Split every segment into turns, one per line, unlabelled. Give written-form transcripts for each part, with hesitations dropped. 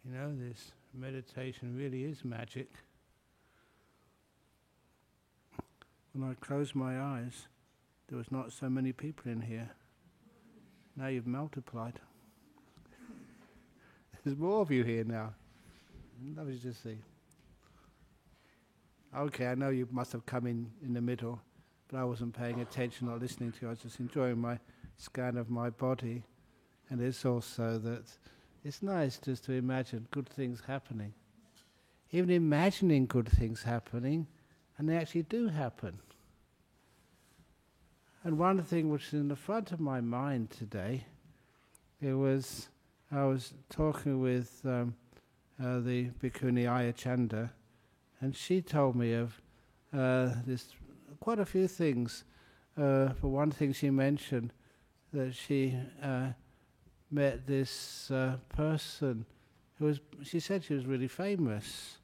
You know, this meditation really is magic. When I closed my eyes, there was not so many people in here. Now you've multiplied. There's more of you here now. Lovely to see. Okay, I know you must have come in the middle, but I wasn't paying attention or listening to you. I was just enjoying my scan of my body. And it's also that it's nice just to imagine good things happening. Even imagining good things happening, and they actually do happen. And one thing which is in the front of my mind today, I was talking with the Bhikkhuni Ayachanda, and she told me of quite a few things. For one thing, she mentioned that she met this person she said she was really famous,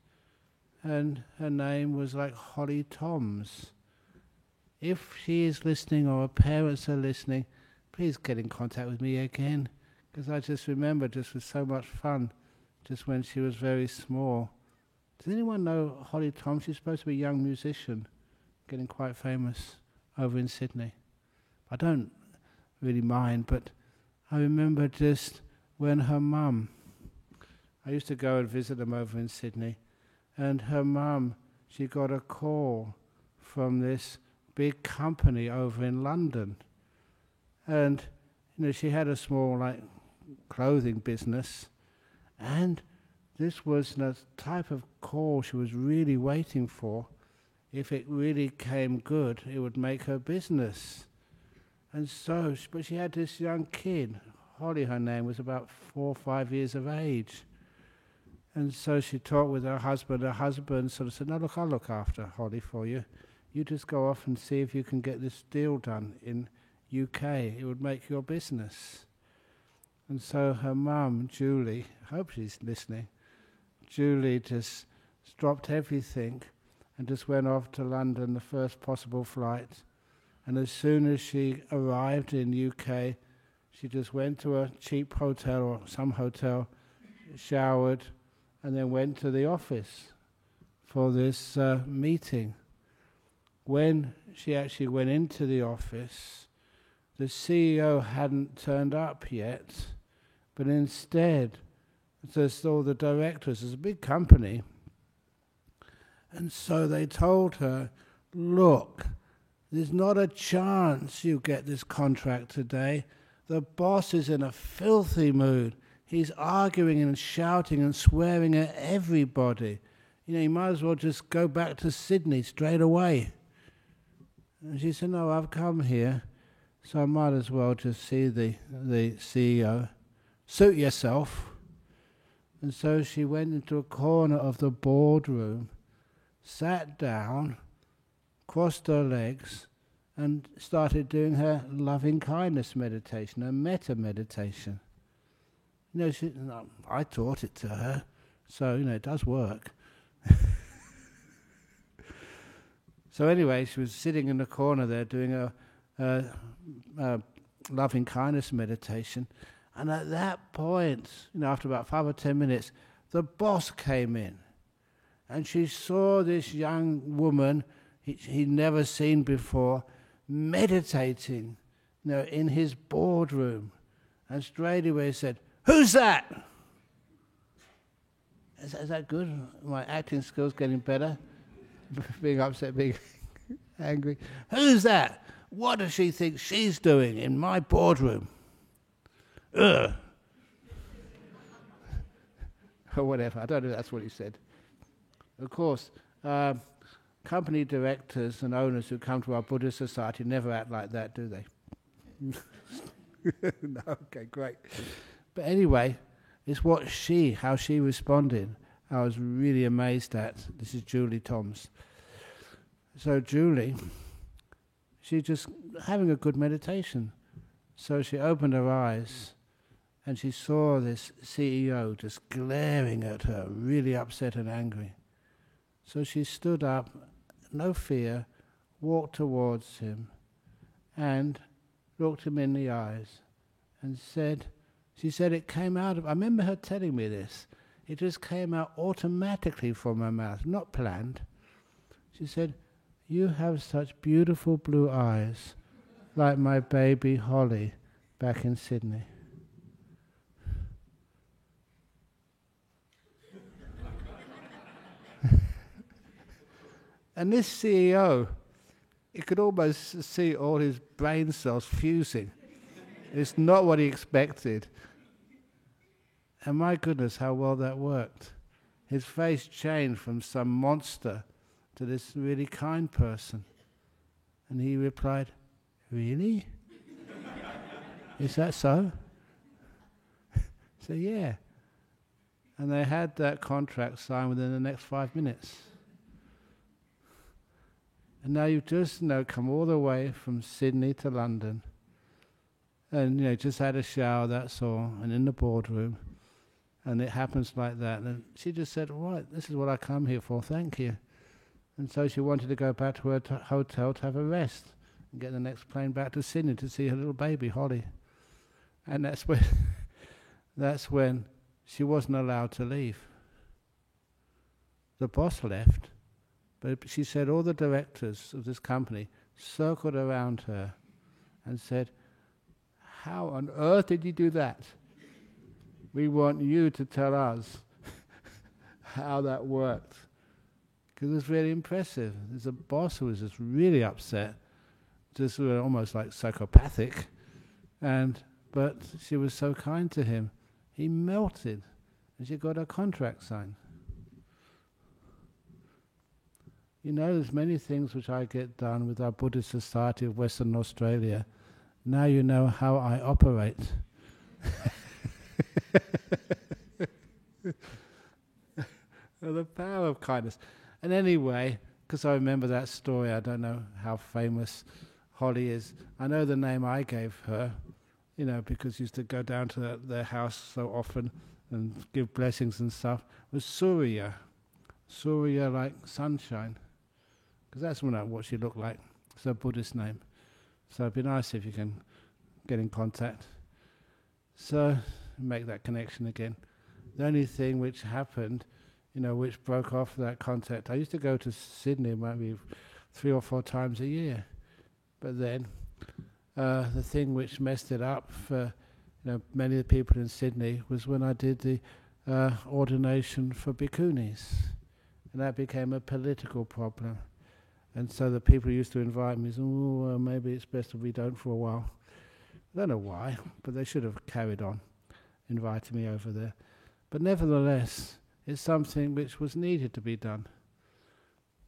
and her name was like Holly Toms. If she is listening or her parents are listening, please get in contact with me again, because I just remember just with so much fun, just when she was very small. Does anyone know Holly Toms? She's supposed to be a young musician, getting quite famous over in Sydney. I don't really mind, but I remember just when her mum, I used to go and visit them over in Sydney, and her mum, she got a call from this big company over in London. And, she had a small, clothing business, and this was the type of call she was really waiting for. If it really came good, it would make her business. And so, but she had this young kid, Holly her name, was about 4 or 5 years of age. And so she talked with her husband. Her husband sort of said, "No, look, I'll look after Holly for you. You just go off and see if you can get this deal done in UK. It would make your business." And so her mum, Julie, I hope she's listening, Julie just dropped everything and just went off to London, the first possible flight. And as soon as she arrived in UK, she just went to a cheap hotel or some hotel, showered, and then went to the office for this meeting. When she actually went into the office, the CEO hadn't turned up yet, but instead, just all the directors, it's a big company, and so they told her, "Look, there's not a chance you get this contract today. The boss is in a filthy mood. He's arguing and shouting and swearing at everybody. You might as well just go back to Sydney straight away." And she said, "No, I've come here, so I might as well just see the CEO. Suit yourself." And so she went into a corner of the boardroom, sat down, crossed her legs, and started doing her loving kindness meditation, her metta meditation. I taught it to her, so it does work. So anyway, she was sitting in the corner there doing a loving kindness meditation, and at that point, after about 5 or 10 minutes, the boss came in, and she saw this young woman he'd never seen before meditating, in his boardroom, and straight away said, "Who's that?" Is that good? My acting skills getting better? Being upset, being angry. "Who's that? What does she think she's doing in my boardroom?" Ugh. Or whatever. I don't know if that's what he said. Of course, company directors and owners who come to our Buddhist society never act like that, do they? No, okay, great. But anyway, it's how she responded, I was really amazed at. This is Julie Toms. So Julie, she just having a good meditation. So she opened her eyes and she saw this CEO just glaring at her, really upset and angry. So she stood up, no fear, walked towards him and looked him in the eyes and she said it came out of, I remember her telling me this, It just came out automatically from her mouth, not planned. She said, "You have such beautiful blue eyes, like my baby Holly back in Sydney." And this CEO, you could almost see all his brain cells fusing. It's not what he expected. And my goodness, how well that worked. His face changed from some monster to this really kind person. And he replied, "Really? Is that so?" So yeah. And they had that contract signed within the next 5 minutes. And now you've just come all the way from Sydney to London, and just had a shower, that's all, and in the boardroom, and it happens like that. And she just said, "Right, this is what I come here for, thank you." And so she wanted to go back to her hotel to have a rest and get the next plane back to Sydney to see her little baby, Holly. And that's when she wasn't allowed to leave. The boss left, but she said all the directors of this company circled around her and said, "How on earth did you do that? We want you to tell us how that worked." Because it was really impressive. There's a boss who was just really upset, just almost like psychopathic, but she was so kind to him. He melted, and she got her contract signed. There's many things which I get done with our Buddhist Society of Western Australia. Now you know how I operate. The power of kindness. And anyway, because I remember that story, I don't know how famous Holly is. I know the name I gave her, because she used to go down to their house so often and give blessings and stuff, was Surya. Surya, like sunshine. Because that's what she looked like. It's a Buddhist name. So it'd be nice if you can get in contact. So, make that connection again. The only thing which happened, which broke off that contact, I used to go to Sydney maybe 3 or 4 times a year. But then, the thing which messed it up for many of the people in Sydney was when I did the ordination for bhikkhunis. And that became a political problem. And so the people who used to invite me said, maybe it's best if we don't for a while. I don't know why, but they should have carried on inviting me over there. But nevertheless, it's something which was needed to be done.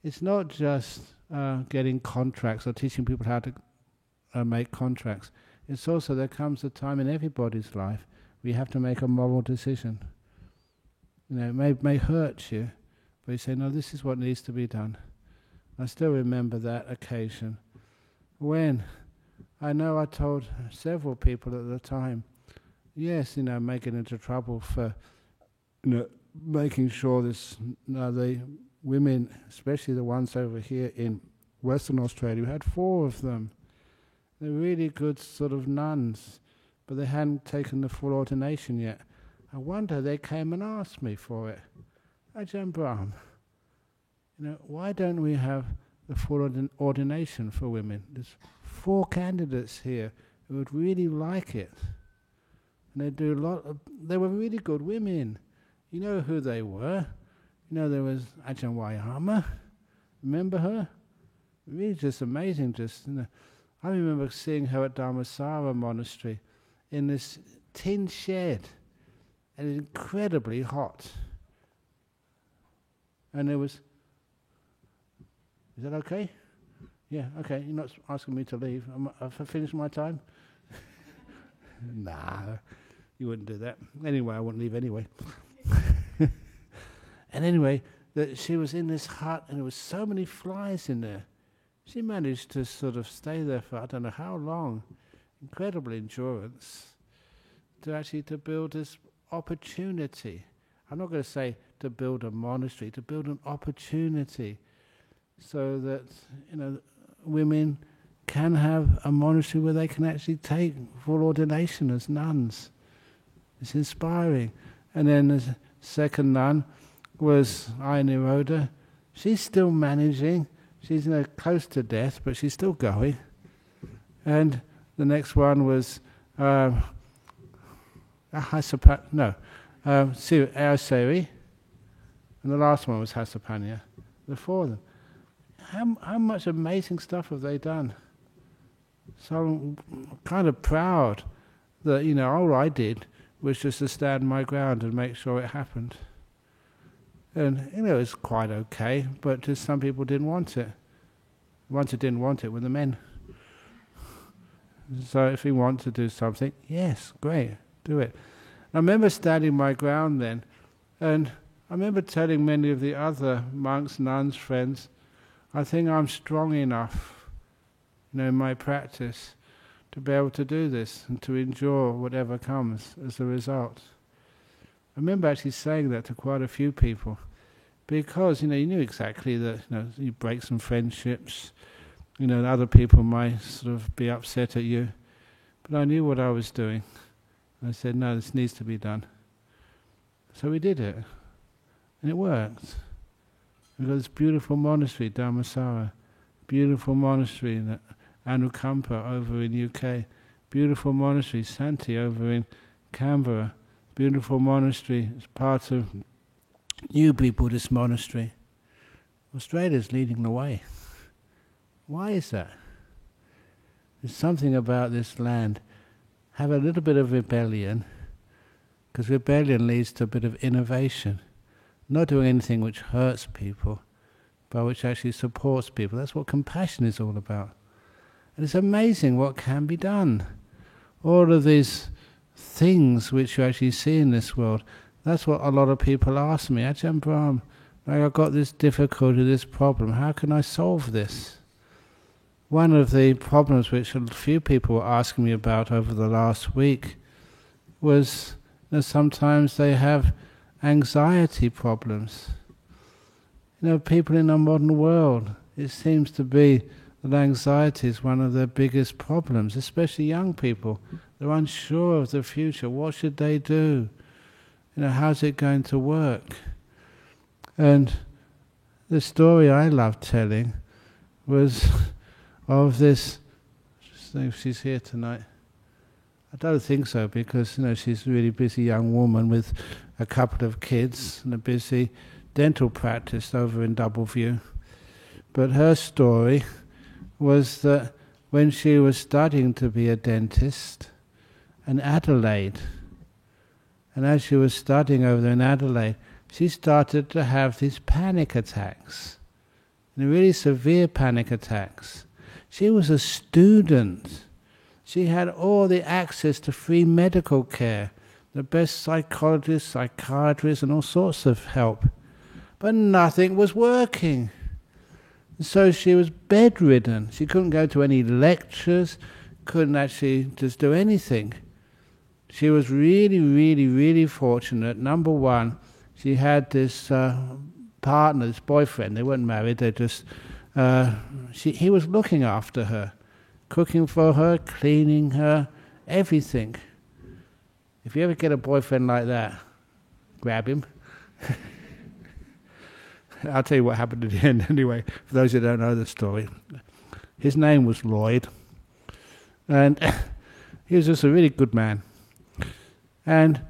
It's not just getting contracts or teaching people how to make contracts. It's also there comes a time in everybody's life where you have to make a moral decision. It may hurt you, but you say, no, this is what needs to be done. I still remember that occasion when I told several people at the time, yes, may get into trouble for making sure the women, especially the ones over here in Western Australia, we had 4 of them. They're really good sort of nuns, but they hadn't taken the full ordination yet. I wonder they came and asked me for it. Ajahn Brahm, why don't we have the full ordination for women? There's 4 candidates here who would really like it. And they were really good women. You know who they were? There was Ajahn Wayama. Remember her? Really just amazing. I remember seeing her at Dharmasara Monastery in this tin shed, and incredibly hot. And there was... Is that okay? Yeah, okay. You're not asking me to leave. Have I finished my time? Nah, you wouldn't do that. Anyway, I wouldn't leave anyway. And anyway, she was in this hut, and there was so many flies in there. She managed to sort of stay there for I don't know how long. Incredible endurance to build this opportunity. I'm not going to say to build a monastery, to build an opportunity so that women can have a monastery where they can actually take full ordination as nuns. It's inspiring. And then second nun was Ayya Nirodha. She's still managing. She's close to death, but she's still going. And the next one was Ayaseri, and the last one was Hasapanya. The four of them. How much amazing stuff have they done? So I'm kind of proud that, all I did was just to stand my ground and make sure it happened. And, it's quite okay, but just some people didn't want it. The ones who didn't want it were the men. So if you want to do something, yes, great, do it. I remember standing my ground then, and I remember telling many of the other monks, nuns, friends, I think I'm strong enough, in my practice, to be able to do this and to endure whatever comes as a result. I remember actually saying that to quite a few people, because you knew exactly that you break some friendships, other people might sort of be upset at you, but I knew what I was doing. I said, no, this needs to be done. So we did it, and it worked. We've got this beautiful monastery, Dhammasara, beautiful monastery, Anukampa over in UK, beautiful monastery, Santi over in Canberra, beautiful monastery, it's part of Newbury Buddhist Monastery. Australia's leading the way. Why is that? There's something about this land. Have a little bit of rebellion, because rebellion leads to a bit of innovation. Not doing anything which hurts people, but which actually supports people. That's what compassion is all about. And it's amazing what can be done. All of these things which you actually see in this world, that's what a lot of people ask me. Ajahn Brahm, I've got this difficulty, this problem, how can I solve this? One of the problems which a few people were asking me about over the last week was that sometimes they have anxiety problems. People in our modern world, it seems to be that anxiety is one of their biggest problems, especially young people. They're unsure of the future. What should they do? How's it going to work? And the story I love telling was of this, just think if she's here tonight. I don't think so, because she's a really busy young woman with a couple of kids and a busy dental practice over in Doubleview. But her story was that when she was studying to be a dentist in Adelaide, and as she was studying over there in Adelaide, she started to have these panic attacks, really severe panic attacks. She was a student. She had all the access to free medical care, the best psychologists, psychiatrists, and all sorts of help. But nothing was working. So she was bedridden. She couldn't go to any lectures, couldn't actually just do anything. She was really, really, really fortunate. Number one, she had this partner, this boyfriend. They weren't married, they just... he was looking after her, cooking for her, cleaning her, everything. If you ever get a boyfriend like that, grab him. I'll tell you what happened at the end anyway, for those who don't know the story. His name was Lloyd, and he was just a really good man. And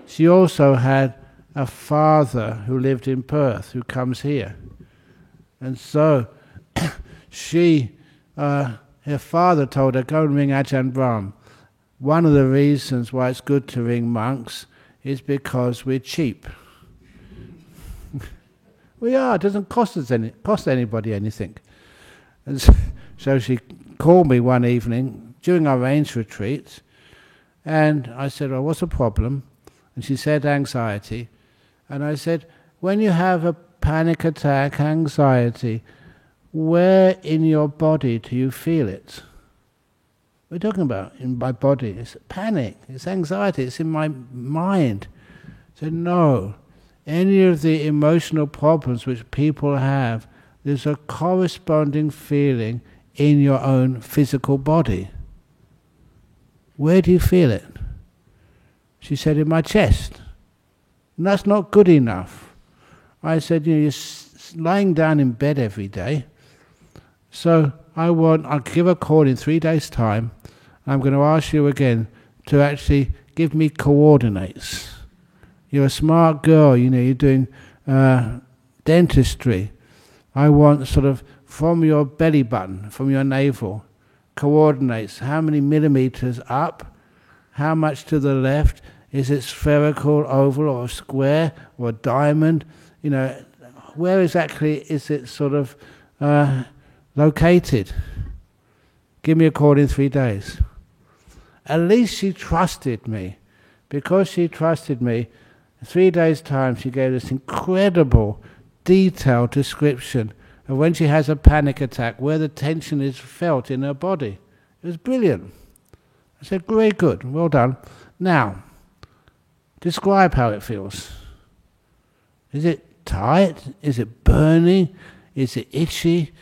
she also had a father who lived in Perth, who comes here. And so her father told her, go and ring Ajahn Brahm. One of the reasons why it's good to ring monks is because we're cheap. We are. It doesn't cost anybody anything. And so she called me one evening during our rains retreat, and I said, well, what's the problem? And she said anxiety. And I said, when you have a panic attack, anxiety, where in your body do you feel it? We're talking about in my body. It's panic, it's anxiety, it's in my mind. So no, any of the emotional problems which people have, there's a corresponding feeling in your own physical body. Where do you feel it? She said, in my chest. And that's not good enough. I said, you're lying down in bed every day, so I'll give a call in 3 days' time. I'm going to ask you again to actually give me coordinates. You're a smart girl, you're doing dentistry. I want sort of from your belly button, from your navel, coordinates. How many millimeters up? How much to the left? Is it spherical, oval, or square, or diamond? Where exactly is it sort of located? Give me a call in 3 days. At least she trusted me. Because she trusted me, in 3 days' time she gave this incredible, detailed description of when she has a panic attack, where the tension is felt in her body. It was brilliant. I said, very good, well done. Now, describe how it feels. Is it tight? Is it burning? Is it itchy?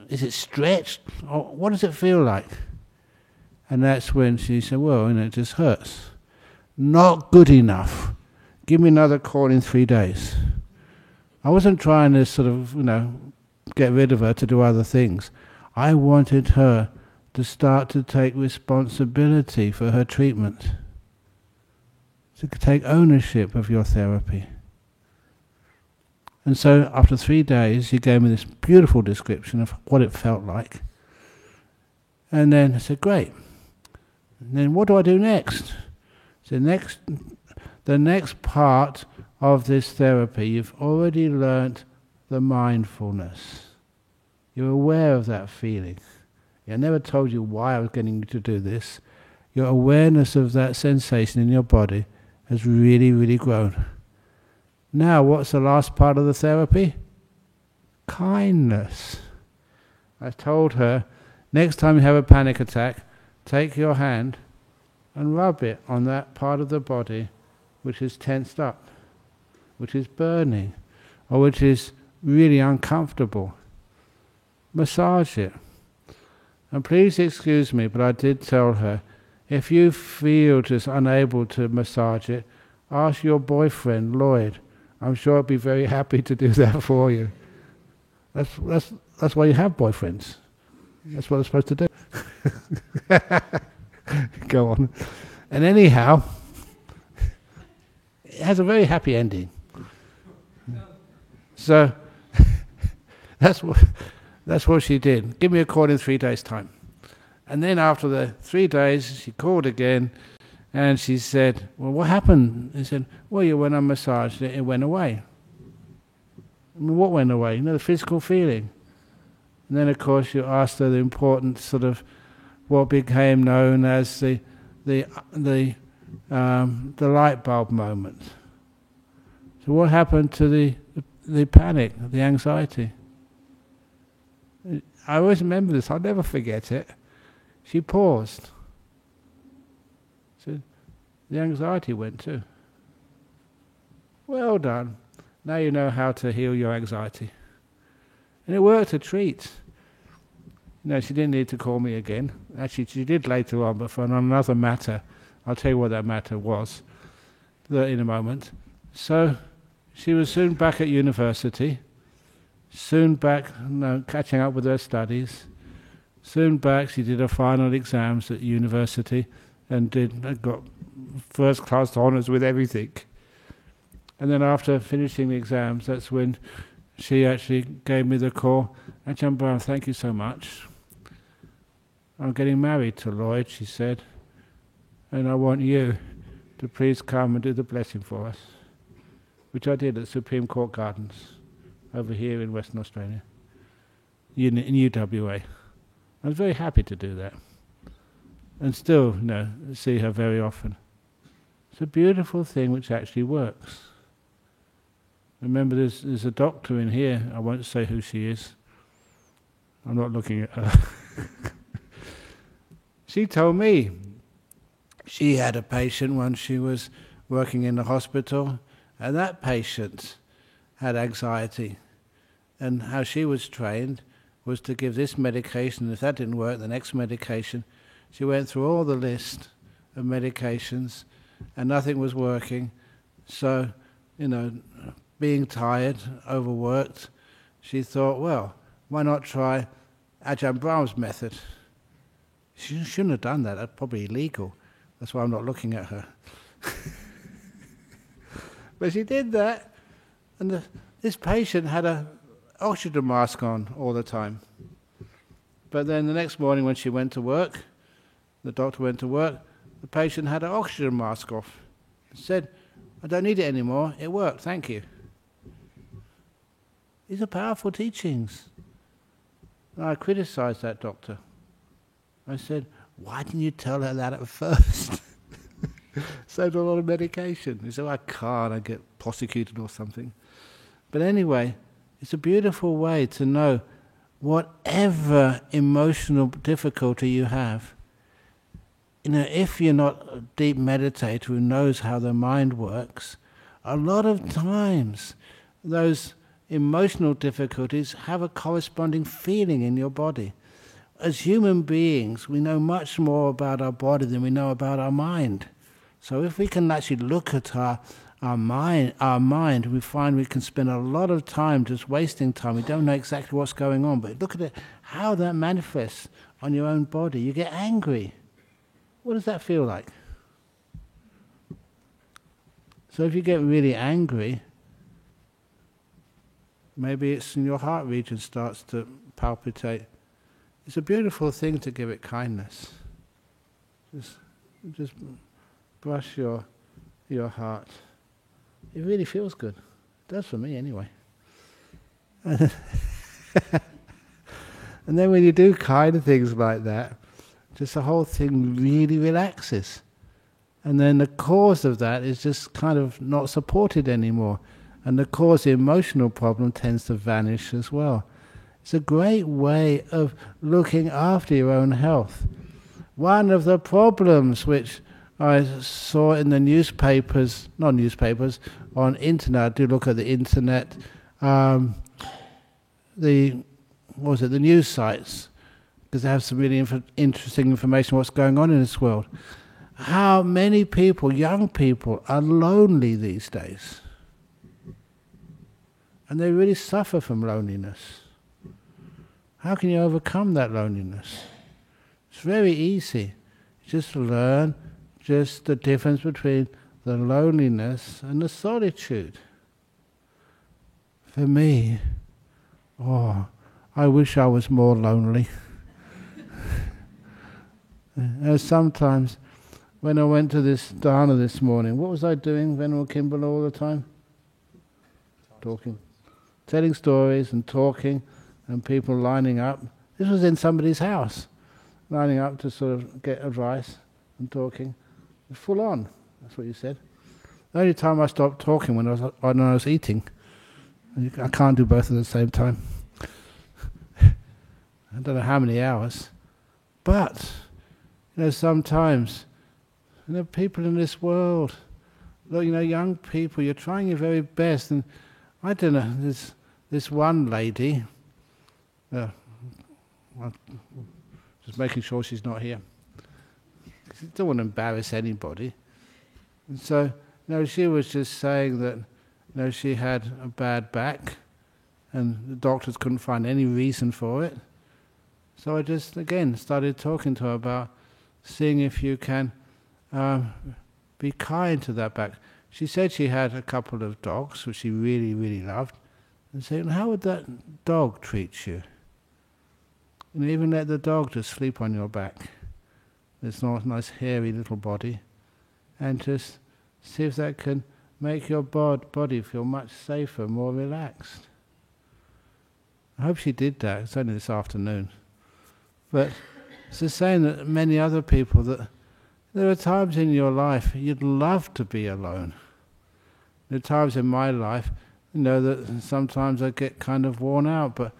Is it stretched? Or what does it feel like? And that's when she said, well, it just hurts. Not good enough. Give me another call in 3 days. I wasn't trying to sort of, get rid of her to do other things. I wanted her to start to take responsibility for her treatment, to take ownership of your therapy. And so after 3 days, she gave me this beautiful description of what it felt like. And then I said, great. And then what do I do next? So the next part of this therapy, you've already learnt the mindfulness. You're aware of that feeling. I never told you why I was getting you to do this. Your awareness of that sensation in your body has really, really grown. Now, what's the last part of the therapy? Kindness. I told her, next time you have a panic attack, take your hand and rub it on that part of the body which is tensed up, which is burning, or which is really uncomfortable. Massage it. And please excuse me, but I did tell her, if you feel just unable to massage it, ask your boyfriend, Lloyd. I'm sure he'll be very happy to do that for you. That's why you have boyfriends. That's what they're supposed to do. Go on. And anyhow, it has a very happy ending. So that's what she did. Give me a call in 3 days' time. And then after the 3 days, she called again, and she said, well, what happened? He said, well, when I massaged it, it went away. I mean, what went away? The physical feeling. And then, of course, you asked her the important sort of what became known as the light bulb moment. So what happened to the panic, the anxiety? I always remember this. I'll never forget it. She paused. So the anxiety went too. Well done. Now you know how to heal your anxiety. And it worked a treat. She didn't need to call me again. Actually, she did later on, but for another matter. I'll tell you what that matter was in a moment. So she was soon back at university, soon back catching up with her studies, soon back she did her final exams at university and got first-class honours with everything. And then after finishing the exams, that's when she actually gave me the call. Ajahn Brahm, thank you so much. I'm getting married to Lloyd, she said, and I want you to please come and do the blessing for us, which I did at Supreme Court Gardens over here in Western Australia, in UWA. I was very happy to do that, and still, see her very often. It's a beautiful thing which actually works. Remember, there's a doctor in here. I won't say who she is. I'm not looking at her. She told me she had a patient when she was working in the hospital, and that patient had anxiety. And how she was trained was to give this medication. If that didn't work, the next medication. She went through all the list of medications, and nothing was working. So being tired, overworked, she thought, well, why not try Ajahn Brahm's method? She shouldn't have done that. That's probably illegal. That's why I'm not looking at her. But she did that, and this patient had an oxygen mask on all the time. But then the next morning when she went to work, the doctor went to work, the patient had an oxygen mask off. Said, I don't need it anymore, it worked, thank you. These are powerful teachings. And I criticized that doctor. I said, why didn't you tell her that at first? Saved a lot of medication. He said, I can't, I get prosecuted or something. But anyway, it's a beautiful way to know whatever emotional difficulty you have. If you're not a deep meditator who knows how the mind works, a lot of times those emotional difficulties have a corresponding feeling in your body. As human beings, we know much more about our body than we know about our mind. So if we can actually look at our mind, we find we can spend a lot of time just wasting time. We don't know exactly what's going on, but look at it, how that manifests on your own body. You get angry. What does that feel like? So if you get really angry, maybe it's in your heart region starts to palpitate. It's a beautiful thing to give it kindness. Just brush your heart. It really feels good. It does for me anyway. And then when you do kind things like that, just the whole thing really relaxes. And then the cause of that is just kind of not supported anymore. And the cause, the emotional problem, tends to vanish as well. It's a great way of looking after your own health. One of the problems which I saw in the newspapers, not newspapers, on internet, I do look at the internet, the news sites, because they have some really interesting information on what's going on in this world. How many people, young people, are lonely these days. And they really suffer from loneliness. How can you overcome that loneliness? It's very easy. Just learn just the difference between the loneliness and the solitude. For me, I wish I was more lonely. Sometimes when I went to this dana this morning, what was I doing, Venerable Kimball, all the time? Talking. Telling stories and talking, and people lining up. This was in somebody's house, lining up to sort of get advice and talking. Full on, that's what you said. The only time I stopped talking when I was eating. I can't do both at the same time. I don't know how many hours. But, sometimes, people in this world, look, young people, you're trying your very best, and I don't know, this one lady, just making sure she's not here. I don't want to embarrass anybody. And so, she was just saying that, she had a bad back, and the doctors couldn't find any reason for it. So I just, again, started talking to her about seeing if you can be kind to that back. She said she had a couple of dogs, which she really, really loved, and said, how would that dog treat you? And even let the dog just sleep on your back. It's not a nice hairy little body, and just see if that can make your body feel much safer, more relaxed. I hope she did that. It's only this afternoon. But it's the same that many other people, that there are times in your life you'd love to be alone. There are times in my life, that sometimes I get kind of worn out. But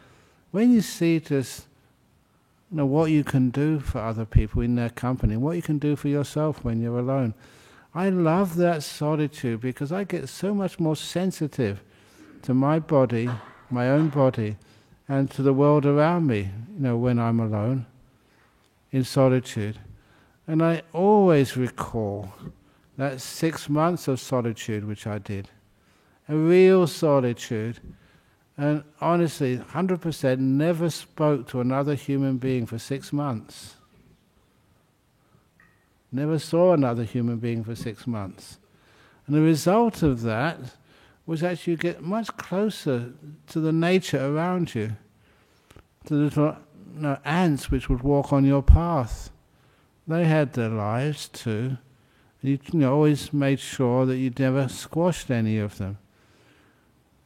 when you see just, what you can do for other people in their company, what you can do for yourself when you're alone, I love that solitude, because I get so much more sensitive to my body, my own body, and to the world around me, when I'm alone, in solitude. And I always recall that 6 months of solitude which I did. a real solitude. And honestly, 100% never spoke to another human being for 6 months. Never saw another human being for 6 months. And the result of that was actually you get much closer to the nature around you, to the little ants which would walk on your path. They had their lives too. You always made sure that you never squashed any of them.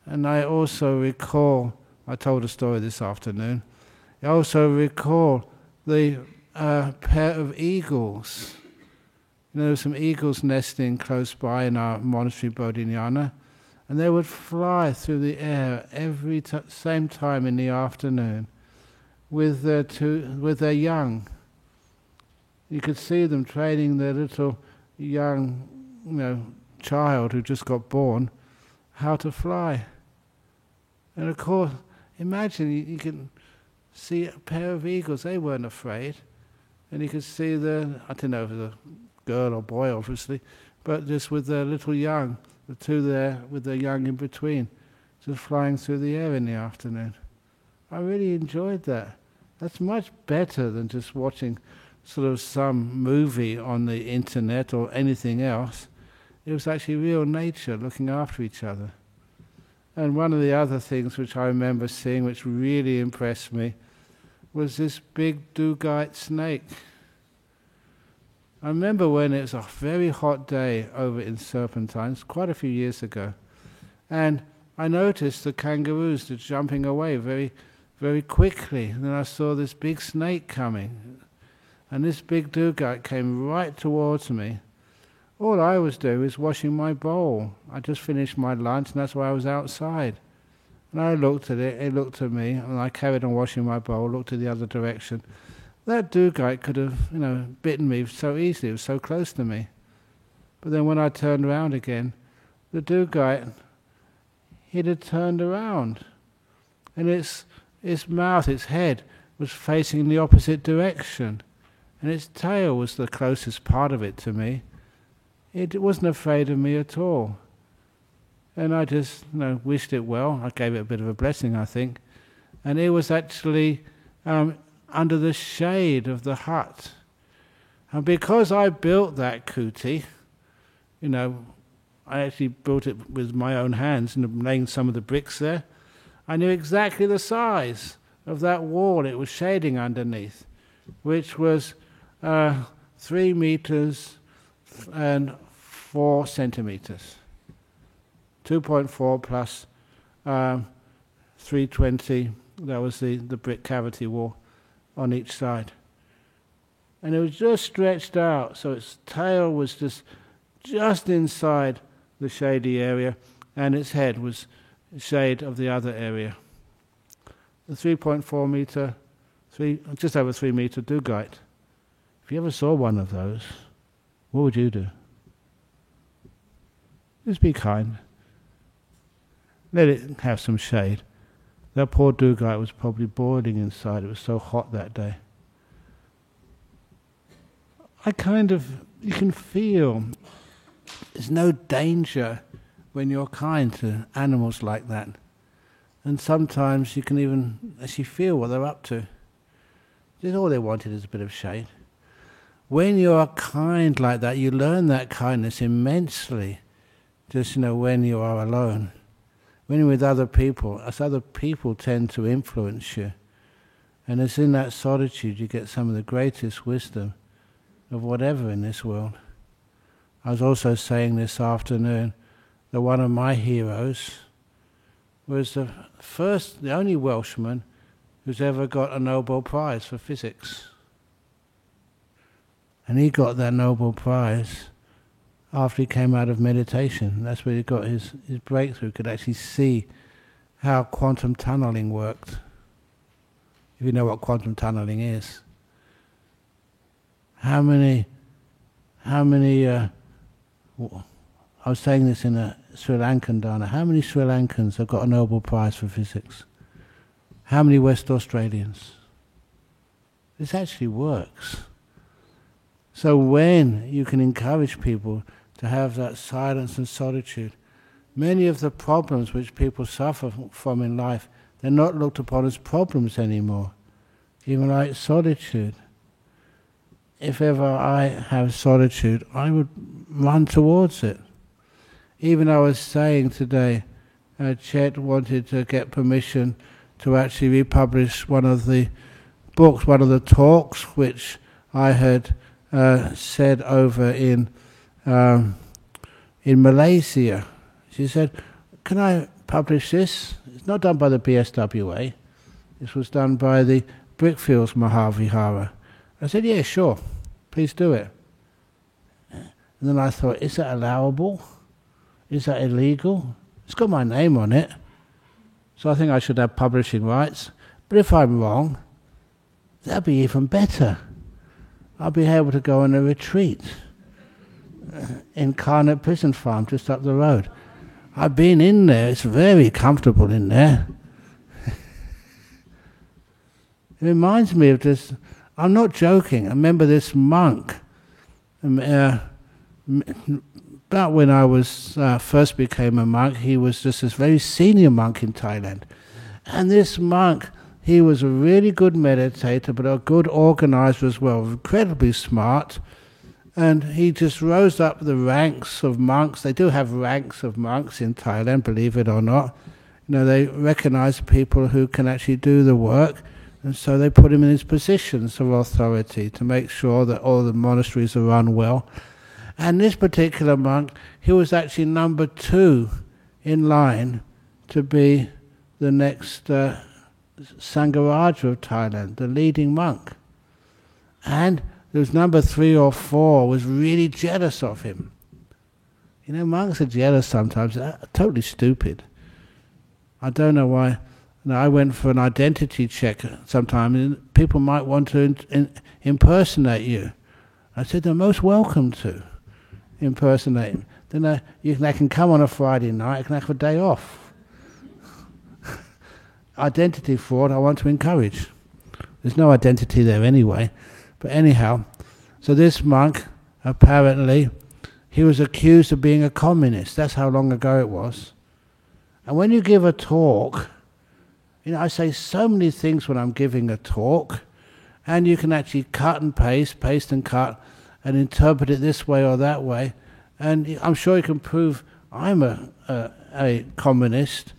And I also recall, I told a story this afternoon, I also recall the pair of eagles. There were some eagles nesting close by in our monastery, Bodhinyana, and they would fly through the air every same time in the afternoon with their young. You could see them training their little young, child who just got born, how to fly. And of course, imagine you can see a pair of eagles. They weren't afraid, and you could see I don't know if it was a girl or boy, obviously, but just with their little young, the two there with their young in between, just flying through the air in the afternoon. I really enjoyed that. That's much better than just watching sort of some movie on the internet or anything else. It was actually real nature looking after each other. And one of the other things which I remember seeing which really impressed me was this big dugite snake. I remember when it was a very hot day over in Serpentines, quite a few years ago, and I noticed the kangaroos just jumping away very, very quickly. And then I saw this big snake coming, and this big dugite came right towards me. All I was doing was washing my bowl. I just finished my lunch, and that's why I was outside. And I looked at it looked at me, and I carried on washing my bowl, looked in the other direction. That dugite could have, bitten me so easily. It was so close to me. But then when I turned around again, the dugite, it had turned around. And its mouth, its head, was facing in the opposite direction. And its tail was the closest part of it to me. It wasn't afraid of me at all. And I just, wished it well. I gave it a bit of a blessing, I think. And it was actually under the shade of the hut. And because I built that kuti, I actually built it with my own hands and laying some of the bricks there, I knew exactly the size of that wall it was shading underneath, which was 3 meters and 4 centimeters. 2.4 plus 320, that was the brick cavity wall on each side. And it was just stretched out, so its tail was just inside the shady area, and its head was shade of the other area. The 3.4 meter, just over 3 meter dugite. If you ever saw one of those, what would you do? Just be kind. Let it have some shade. That poor dugite was probably boiling inside. It was so hot that day. You can feel there's no danger when you're kind to animals like that. And sometimes you can even actually feel what they're up to. Just all they wanted is a bit of shade. When you're kind like that, you learn that kindness immensely. Just, when you are alone. When you're with other people, as other people tend to influence you. And it's in that solitude you get some of the greatest wisdom of whatever in this world. I was also saying this afternoon that one of my heroes was the only Welshman who's ever got a Nobel Prize for physics. And he got that Nobel Prize after he came out of meditation. That's where he got his breakthrough. He could actually see how quantum tunneling worked. If you know what quantum tunneling is. How many I was saying this in a Sri Lankan dana. How many Sri Lankans have got a Nobel Prize for physics? How many West Australians? This actually works. So when you can encourage people to have that silence and solitude, many of the problems which people suffer from in life, they're not looked upon as problems anymore, even like solitude. If ever I have solitude, I would run towards it. Even I was saying today, Chet wanted to get permission to actually republish one of the books, one of the talks which I had said over in Malaysia. She said, "Can I publish this?" It's not done by the BSWA. This was done by the Brickfields Mahavihara. I said, "Yeah, sure, please do it." And then I thought, is that allowable? Is that illegal? It's got my name on it, so I think I should have publishing rights. But if I'm wrong, that'd be even better. I'll be able to go on a retreat in Carnet Prison Farm, just up the road. I've been in there, it's very comfortable in there. It reminds me of this, I'm not joking, I remember this monk, about when I was first became a monk, he was just this very senior monk in Thailand. And this monk, he was a really good meditator, but a good organizer as well, incredibly smart. And he just rose up the ranks of monks. They do have ranks of monks in Thailand, believe it or not. You know, they recognize people who can actually do the work, and so they put him in his positions of authority to make sure that all the monasteries are run well. And this particular monk, he was actually number 2 in line to be the next Sangharaja of Thailand, the leading monk. And there was number 3 or 4 was really jealous of him. You know, monks are jealous sometimes. They're totally stupid. I don't know why. You know, I went for an identity check sometime, and people might want to impersonate you. I said they're most welcome to impersonate him. Then they can come on a Friday night. I can have a day off. Identity fraud I want to encourage. There's no identity there anyway. But anyhow, so this monk, apparently, he was accused of being a communist. That's how long ago it was. And when you give a talk, you know, I say so many things when I'm giving a talk, and you can actually cut and paste and cut, and interpret it this way or that way. And I'm sure you can prove I'm a communist,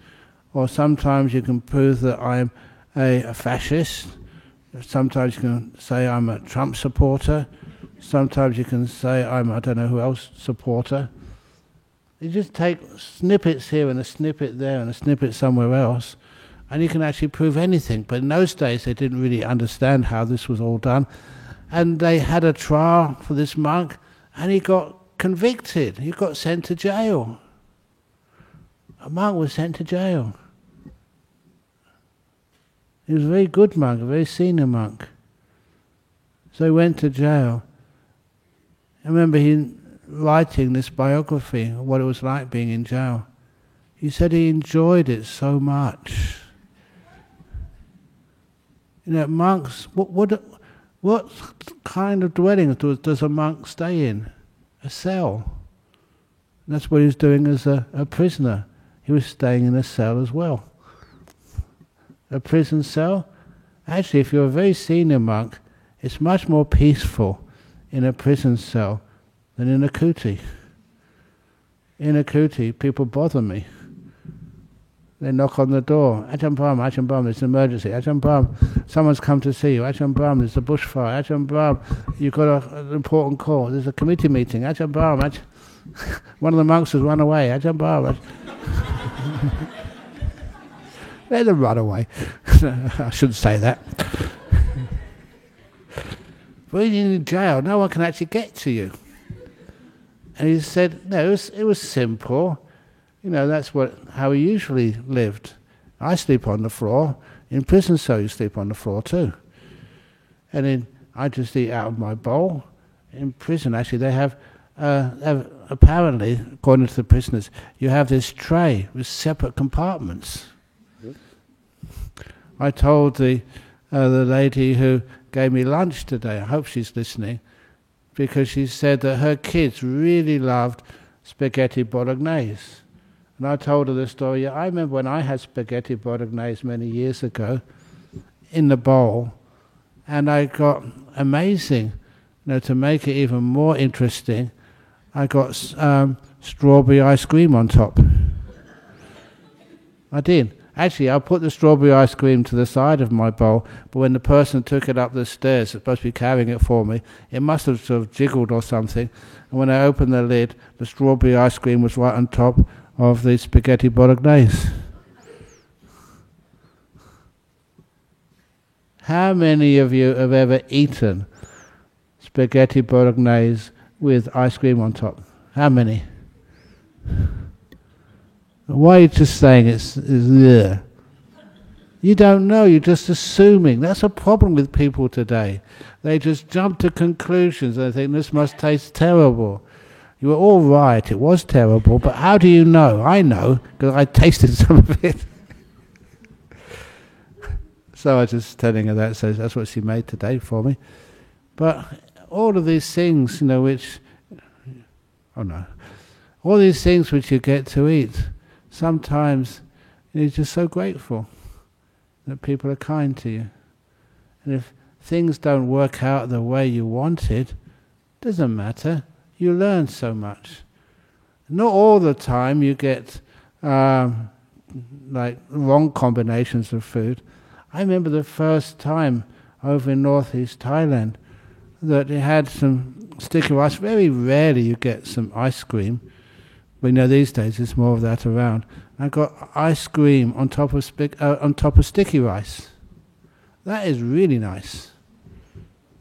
or sometimes you can prove that I'm a fascist. Sometimes you can say I'm a Trump supporter. Sometimes you can say I'm, I don't know who else, supporter. You just take snippets here and a snippet there and a snippet somewhere else, and you can actually prove anything. But in those days they didn't really understand how this was all done. And they had a trial for this monk, and he got convicted. He got sent to jail. A monk was sent to jail. He was a very good monk, a very senior monk. So he went to jail. I remember him writing this biography of what it was like being in jail. He said he enjoyed it so much. You know, monks, what kind of dwelling does a monk stay in? A cell. And that's what he was doing as a prisoner. He was staying in a cell as well. A prison cell. Actually, if you're a very senior monk, it's much more peaceful in a prison cell than in a kuti. In a kuti, people bother me. They knock on the door. Ajahn Brahm, there's an emergency. Ajahn Brahm, someone's come to see you. Ajahn Brahm, there's a bushfire. Ajahn Brahm, you've got an important call. There's a committee meeting. Ajahn Brahm, one of the monks has run away. Ajahn Brahm. Let them run away. I shouldn't say that. When you're in jail, no one can actually get to you. And he said, no, it was simple. You know, that's how he usually lived. I sleep on the floor. In prison cell, you sleep on the floor too. And I just eat out of my bowl. In prison, actually, they have apparently, according to the prisoners, you have this tray with separate compartments. I told the lady who gave me lunch today, I hope she's listening, because she said that her kids really loved spaghetti bolognese. And I told her the story. I remember when I had spaghetti bolognese many years ago in the bowl, and I got amazing, to make it even more interesting, I got strawberry ice cream on top. I did. Actually, I put the strawberry ice cream to the side of my bowl, but when the person took it up the stairs, supposed to be carrying it for me, it must have sort of jiggled or something. And when I opened the lid, the strawberry ice cream was right on top of the spaghetti bolognese. How many of you have ever eaten spaghetti bolognese with ice cream on top? How many? Why are you just saying it's there? You don't know, you're just assuming. That's a problem with people today. They just jump to conclusions and they think this must taste terrible. You were all right, it was terrible, but how do you know? I know, because I tasted some of it. So I was just telling her that, so that's what she made today for me. But all of these things, all these things which you get to eat, sometimes you're just so grateful that people are kind to you. And if things don't work out the way you wanted, doesn't matter. You learn so much. Not all the time you get wrong combinations of food. I remember the first time over in northeast Thailand that they had some sticky rice. Very rarely you get some ice cream. We know these days there's more of that around. I got ice cream on top of sticky rice. That is really nice.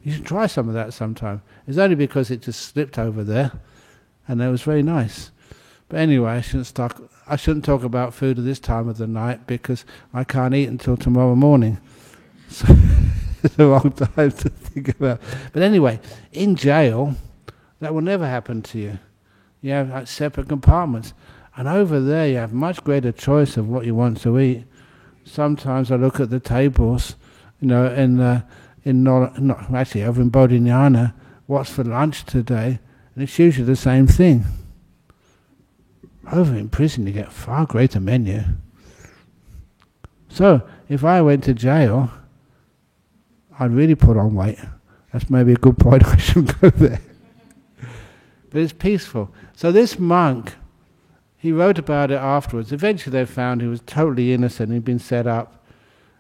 You should try some of that sometime. It's only because it just slipped over there, and it was very nice. But anyway, I shouldn't talk about food at this time of the night because I can't eat until tomorrow morning. So it's the wrong time to think about. But anyway, in jail, that will never happen to you. You have separate compartments. And over there you have much greater choice of what you want to eat. Sometimes I look at the tables, over in Bodhinyana, what's for lunch today, and it's usually the same thing. Over in prison you get far greater menu. So, if I went to jail, I'd really put on weight. That's maybe a good point, I shouldn't go there. But it's peaceful. So this monk, he wrote about it afterwards. Eventually they found he was totally innocent. He'd been set up,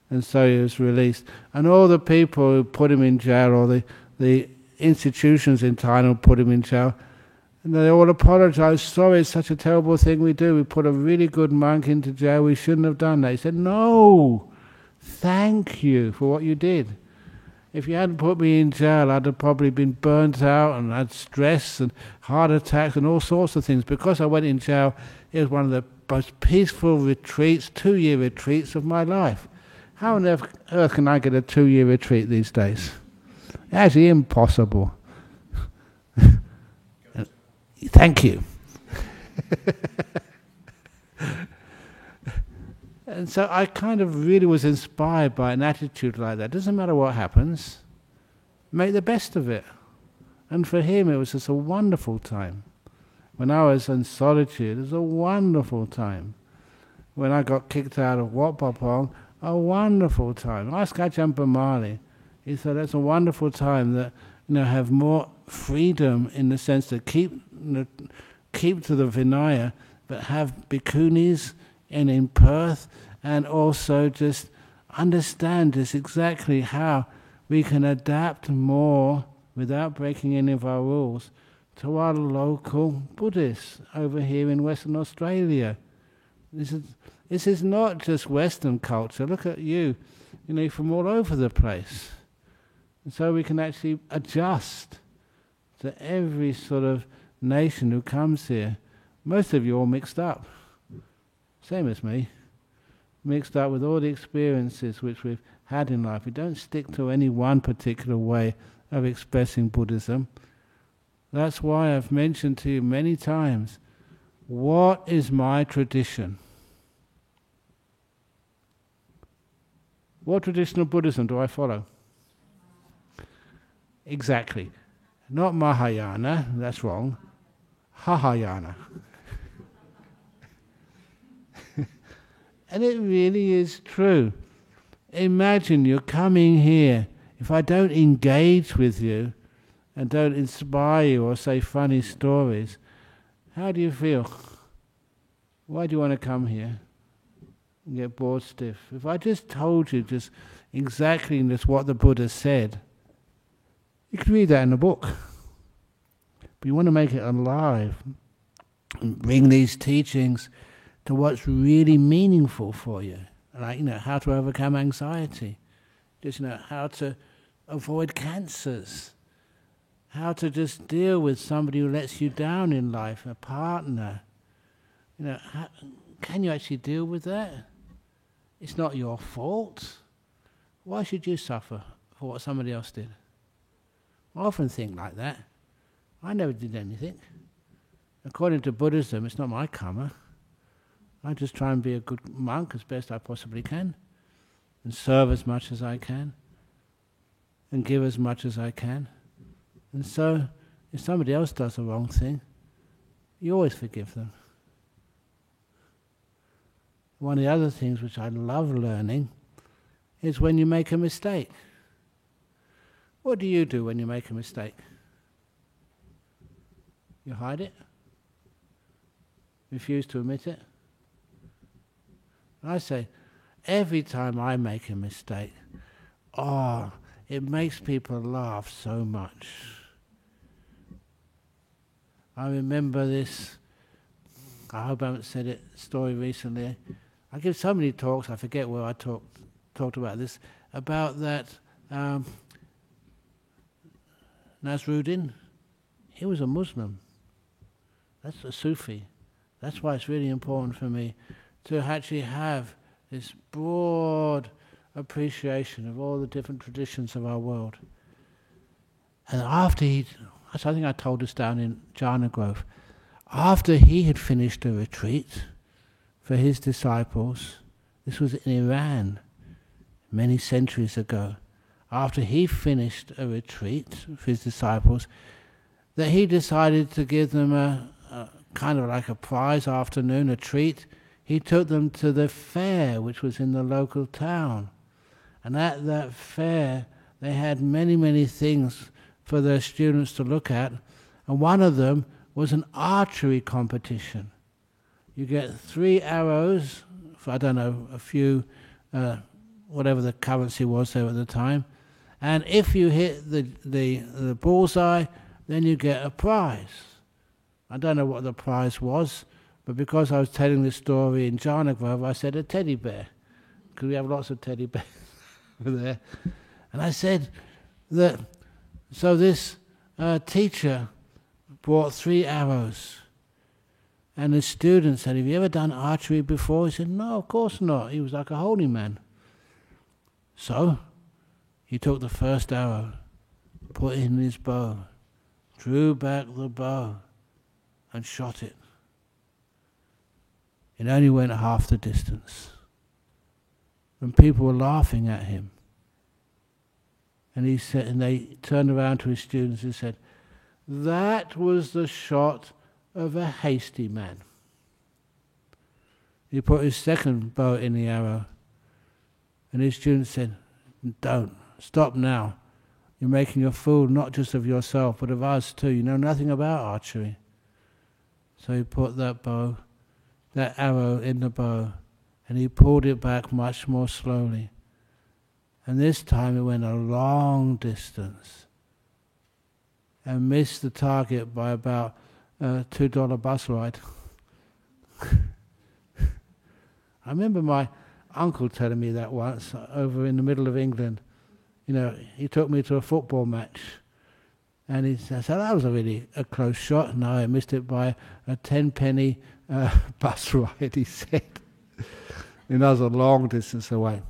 and so he was released. And all the people who put him in jail, or the institutions in Thailand put him in jail, and they all apologized. Sorry, it's such a terrible thing we do. We put a really good monk into jail. We shouldn't have done that. He said, no, thank you for what you did. If you hadn't put me in jail, I'd have probably been burnt out and had stress and heart attacks and all sorts of things. Because I went in jail, it was one of the most peaceful retreats, 2-year retreats of my life. How on earth can I get a 2-year retreat these days? It's actually impossible. Thank you. And so I kind of really was inspired by an attitude like that. Doesn't matter what happens, make the best of it. And for him it was just a wonderful time. When I was in solitude, it was a wonderful time. When I got kicked out of Wat Pah Pong, a wonderful time. Ask Ajahn Brahmali. He said that's a wonderful time that have more freedom in the sense that keep to the Vinaya, but have bhikkhunis and in Perth, and also just understand just exactly how we can adapt more without breaking any of our rules to our local Buddhists over here in Western Australia. This is not just Western culture. Look at you, from all over the place. And so we can actually adjust to every sort of nation who comes here. Most of you are all mixed up. Same as me, mixed up with all the experiences which we've had in life. We don't stick to any one particular way of expressing Buddhism. That's why I've mentioned to you many times, what is my tradition? What tradition of Buddhism do I follow? Exactly. Not Mahayana, that's wrong. Hahayana. And it really is true. Imagine you're coming here. If I don't engage with you and don't inspire you or say funny stories, how do you feel? Why do you want to come here and get bored stiff? If I just told you just exactly just what the Buddha said, you could read that in a book. But you want to make it alive and bring these teachings to what's really meaningful for you. Like, how to overcome anxiety. Just, how to avoid cancers. How to just deal with somebody who lets you down in life, a partner. Can you actually deal with that? It's not your fault. Why should you suffer for what somebody else did? I often think like that. I never did anything. According to Buddhism, it's not my karma. I just try and be a good monk as best I possibly can, and serve as much as I can, and give as much as I can. And so, if somebody else does the wrong thing, you always forgive them. One of the other things which I love learning is when you make a mistake. What do you do when you make a mistake? You hide it? Refuse to admit it? I say, every time I make a mistake, it makes people laugh so much. I remember this, I hope I haven't said it, story recently. I give so many talks, I forget where I talked about this, about that Nasruddin. He was a Muslim. That's a Sufi. That's why it's really important for me to actually have this broad appreciation of all the different traditions of our world. And after I think I told this down in Jhana Grove, after he had finished a retreat for his disciples, this was in Iran many centuries ago, after he finished a retreat for his disciples, that he decided to give them a kind of like a prize afternoon, a treat. He took them to the fair, which was in the local town. And at that fair, they had many, many things for their students to look at. And one of them was an archery competition. You get 3 arrows, for, I don't know, a few, whatever the currency was there at the time. And if you hit the bullseye, then you get a prize. I don't know what the prize was, but because I was telling this story in Jhana Grove, I said a teddy bear, because we have lots of teddy bears over there. And I said that, so this teacher brought 3 arrows, and the student said, have you ever done archery before? He said, no, of course not. He was like a holy man. So he took the first arrow, put it in his bow, drew back the bow, and shot it. It only went half the distance. And people were laughing at him. And he said, and they turned around to his students and said, that was the shot of a hasty man. He put his second bow in the arrow, and his students said, don't, stop now. You're making a fool not just of yourself, but of us too. You know nothing about archery. So he put that arrow in the bow, and he pulled it back much more slowly. And this time it went a long distance and missed the target by about a $2 bus ride. I remember my uncle telling me that once over in the middle of England. He took me to a football match, and he said, that was a close shot. No, I missed it by a 10-penny bus ride, he said. And that was a long distance away.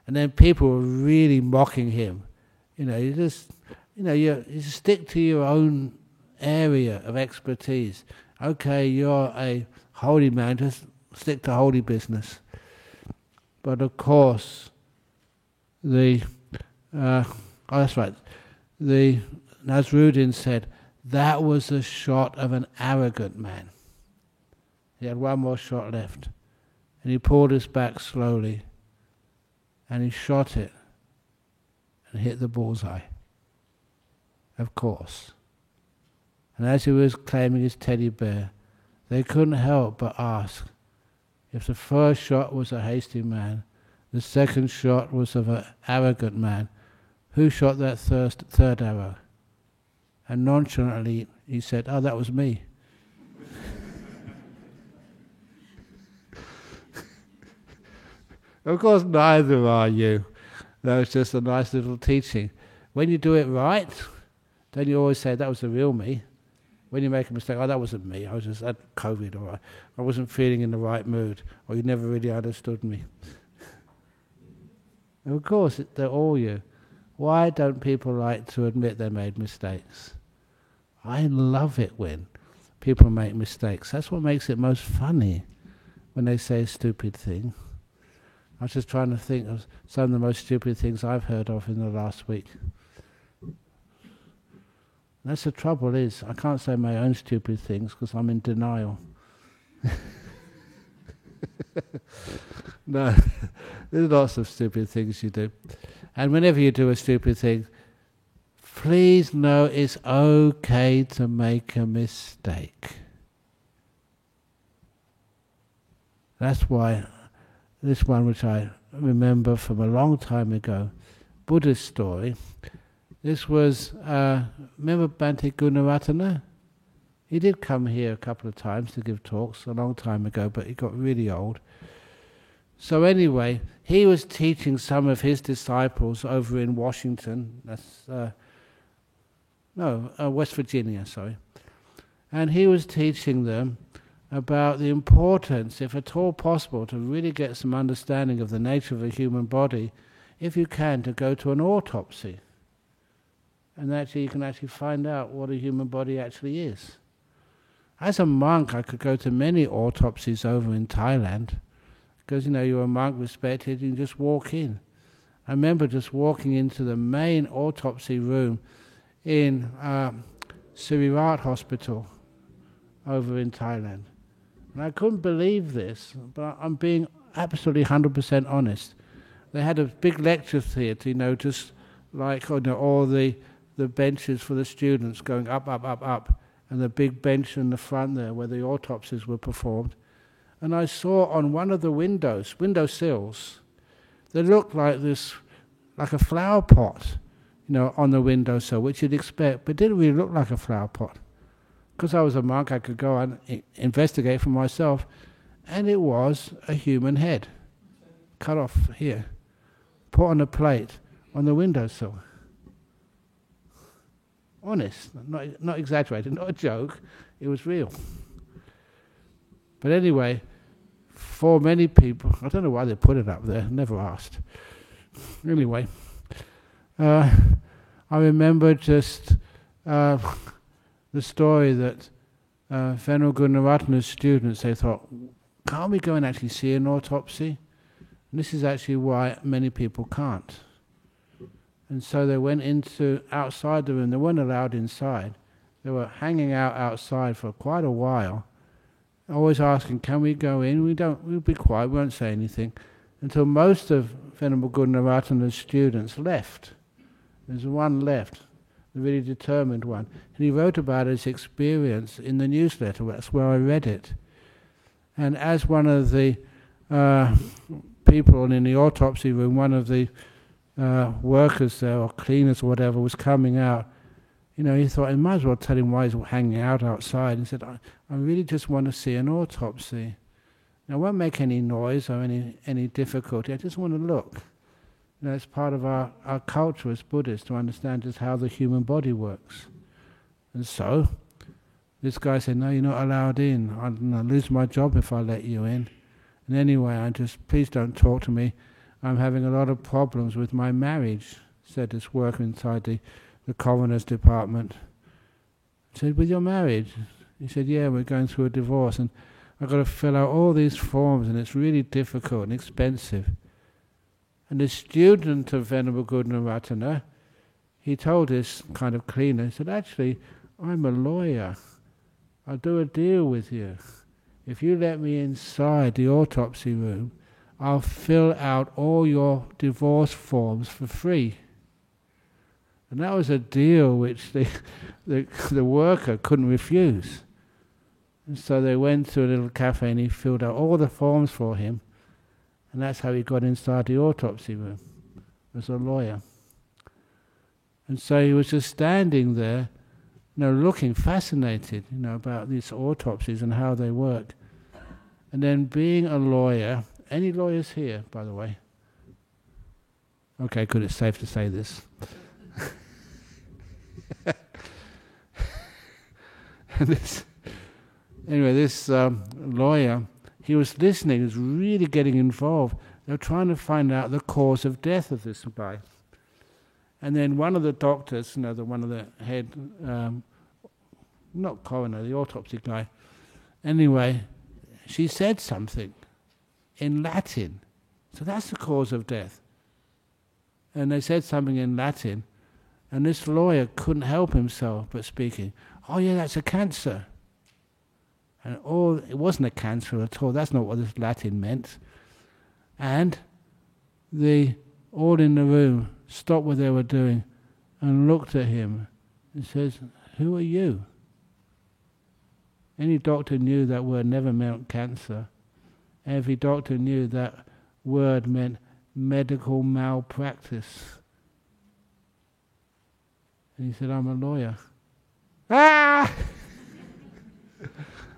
And then people were really mocking him. You stick to your own area of expertise. Okay, you're a holy man, just stick to holy business. But of course, that's right. The Nasruddin said, that was the shot of an arrogant man. He had one more shot left. and he pulled his back slowly, and he shot it, and hit the bullseye. Of course. And as he was claiming his teddy bear, they couldn't help but ask if the first shot was a hasty man, the second shot was of an arrogant man, who shot that third arrow? And nonchalantly he said, "Oh, that was me." Of course, neither are you. That was just a nice little teaching. When you do it right, then you always say, "That was the real me." When you make a mistake, "Oh, that wasn't me. I was just at COVID, or I wasn't feeling in the right mood, or you never really understood me." Of course, they're all you. Why don't people like to admit they made mistakes? I love it when people make mistakes. That's what makes it most funny, when they say a stupid thing. I was just trying to think of some of the most stupid things I've heard of in the last week. That's the trouble is, I can't say my own stupid things because I'm in denial. No, there's lots of stupid things you do. And whenever you do a stupid thing, please know it's okay to make a mistake. That's why this one, which I remember from a long time ago, Buddhist story, this was, remember Bhante Gunaratana? He did come here a couple of times to give talks a long time ago, but he got really old. So anyway, he was teaching some of his disciples over in Washington, that's, West Virginia, sorry. And he was teaching them about the importance, if at all possible, to really get some understanding of the nature of the human body, if you can, to go to an autopsy. And actually you can actually find out what a human body actually is. As a monk, I could go to many autopsies over in Thailand, because, you're a monk, respected, you can just walk in. I remember just walking into the main autopsy room in Sirirat Hospital over in Thailand. And I couldn't believe this, but I'm being absolutely 100% honest. They had a big lecture theatre, just like all the benches for the students going up, up, up, up, and the big bench in the front there where the autopsies were performed. And I saw on one of the windowsills, they looked like a flower pot, on the windowsill, which you'd expect, but it didn't really look like a flower pot. Because I was a monk, I could go and investigate for myself, and it was a human head, cut off here, put on a plate on the windowsill. Honest, not exaggerated, not a joke, it was real. But anyway, for many people, I don't know why they put it up there, never asked. Anyway, I remember just the story that Venerable Gunaratana's students, they thought, can't we go and actually see an autopsy? And this is actually why many people can't. And so they went outside the room, they weren't allowed inside. They were hanging out outside for quite a while, always asking, can we go in? We'll be quiet, we won't say anything. Until most of Venerable Gunaratana's students left. There's one left, the really determined one. And he wrote about his experience in the newsletter, that's where I read it. And as one of the people in the autopsy room, one of the workers there, or cleaners or whatever, was coming out, he thought, I might as well tell him why he's hanging out outside. He said, I really just want to see an autopsy. I won't make any noise or any difficulty, I just want to look. It's part of our culture as Buddhists to understand just how the human body works. And so, this guy said, no, you're not allowed in. I'll lose my job if I let you in. And anyway, please don't talk to me. I'm having a lot of problems with my marriage, said this worker inside the coroner's department. I said, with your marriage? He said, yeah, we're going through a divorce and I've got to fill out all these forms and it's really difficult and expensive. And the student of Venerable Gunaratana, he told this kind of cleaner, he said, actually, I'm a lawyer. I'll do a deal with you. if you let me inside the autopsy room, I'll fill out all your divorce forms for free. And that was a deal which the worker couldn't refuse. And so they went to a little cafe and he filled out all the forms for him. And that's how he got inside the autopsy room, as a lawyer. And so he was just standing there, looking fascinated, about these autopsies and how they work. And then being a lawyer, any lawyers here, by the way? Okay, good, it's safe to say this. This lawyer, he was listening, he was really getting involved. They were trying to find out the cause of death of this guy. And then one of the doctors, one of the head, not coroner, the autopsy guy, anyway, she said something in Latin. So that's the cause of death. And they said something in Latin, and this lawyer couldn't help himself but speaking, "Oh yeah, that's a cancer." And it wasn't a cancer at all, that's not what this Latin meant. And all in the room stopped what they were doing and looked at him and says, "Who are you?" Any doctor knew that word never meant cancer. Every doctor knew that word meant medical malpractice. And he said, "I'm a lawyer." Ah!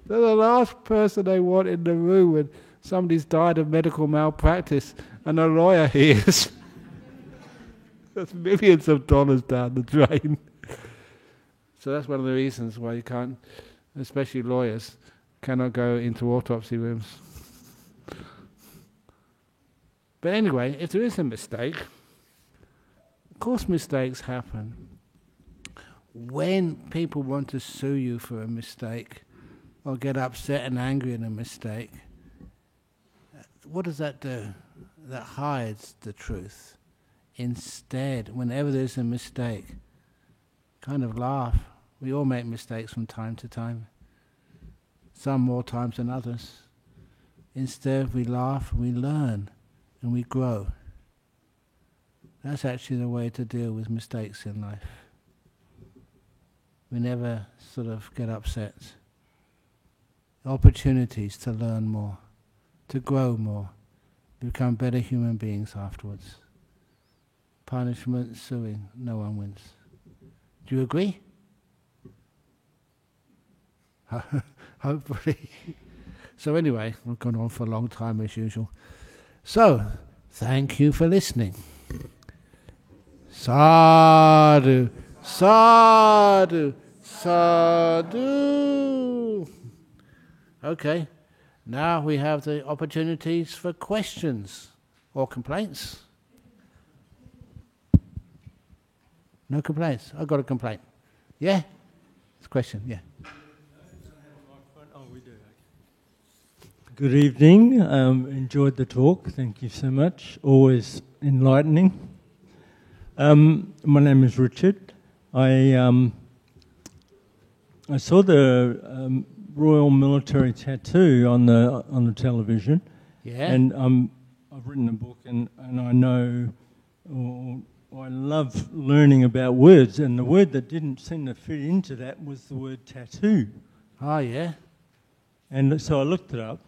They're the last person they want in the room when somebody's died of medical malpractice and a lawyer hears. That's millions of dollars down the drain. So that's one of the reasons why you can't, especially lawyers, cannot go into autopsy rooms. But anyway, if there is a mistake, of course mistakes happen. When people want to sue you for a mistake or get upset and angry at a mistake, what does that do? That hides the truth. Instead, whenever there's a mistake, kind of laugh. We all make mistakes from time to time, some more times than others. Instead, we laugh, we learn, and we grow. That's actually the way to deal with mistakes in life. We never sort of get upset. Opportunities to learn more, to grow more, become better human beings afterwards. Punishment, suing, no one wins. Do you agree? Hopefully. So anyway, we've gone on for a long time as usual. So, thank you for listening. Sadhu, sadhu, sadhu. Okay, now we have the opportunities for questions or complaints. No complaints? I've got a complaint. Yeah? It's a question, yeah.
Good evening. Enjoyed the talk. Thank you so much. Always enlightening. My name is Richard. I saw the Royal Military Tattoo on the television.
Yeah.
And I've written a book, and I know. I love learning about words, and the word that didn't seem to fit into that was the word tattoo.
Oh, yeah?
And so I looked it up,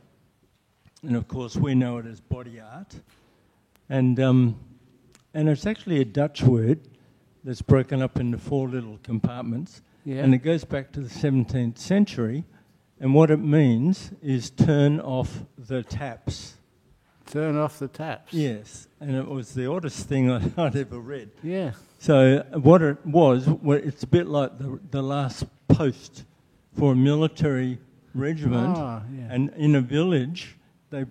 and of course we know it as body art. And it's actually a Dutch word that's broken up into 4 little compartments.
Yeah.
And it goes back to the 17th century, and what it means is turn off the taps.
Turn off the taps.
Yes, and it was the oddest thing I'd ever read.
Yeah.
So what it was, it's a bit like the last post for a military regiment, and in a village, they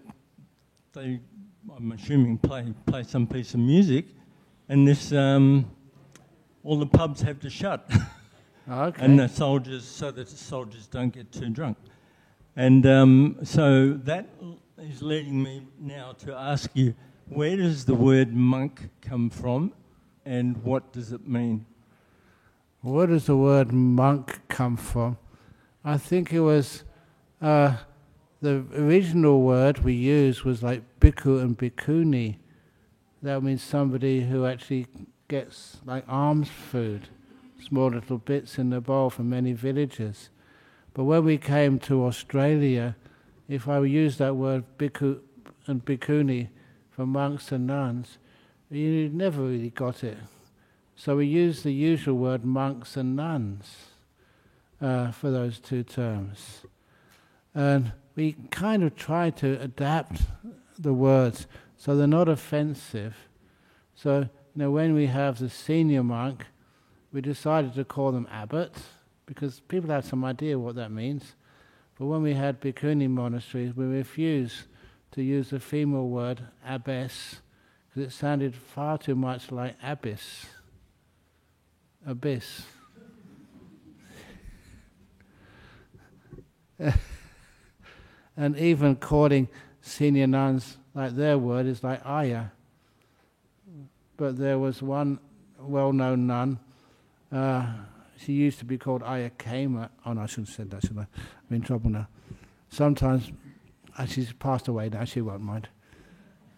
I'm assuming play some piece of music, and this all the pubs have to shut,
Okay.
and the soldiers don't get too drunk, and so that is leading me now to ask you, where does the word monk come from, and what does it mean?
Where does the word monk come from? I think it was the original word we used was like bhikkhu and bhikkhuni. That means somebody who actually gets like alms food, small little bits in the bowl from many villages. But when we came to Australia, if I used that word bhikkhu and bhikkhuni for monks and nuns, you never really got it. So we used the usual word monks and nuns for those two terms. And we kind of try to adapt the words so they're not offensive. So, when we have the senior monk, we decided to call them abbots, because people have some idea what that means. But when we had bhikkhuni monasteries, we refused to use the female word abbess, because it sounded far too much like abyss. Abyss. And even calling senior nuns like their word is like ayah. But there was one well-known nun, she used to be called Ayah Kema. Oh no, I shouldn't have said that, should I? I'm in trouble now. Sometimes, she's passed away now, she won't mind.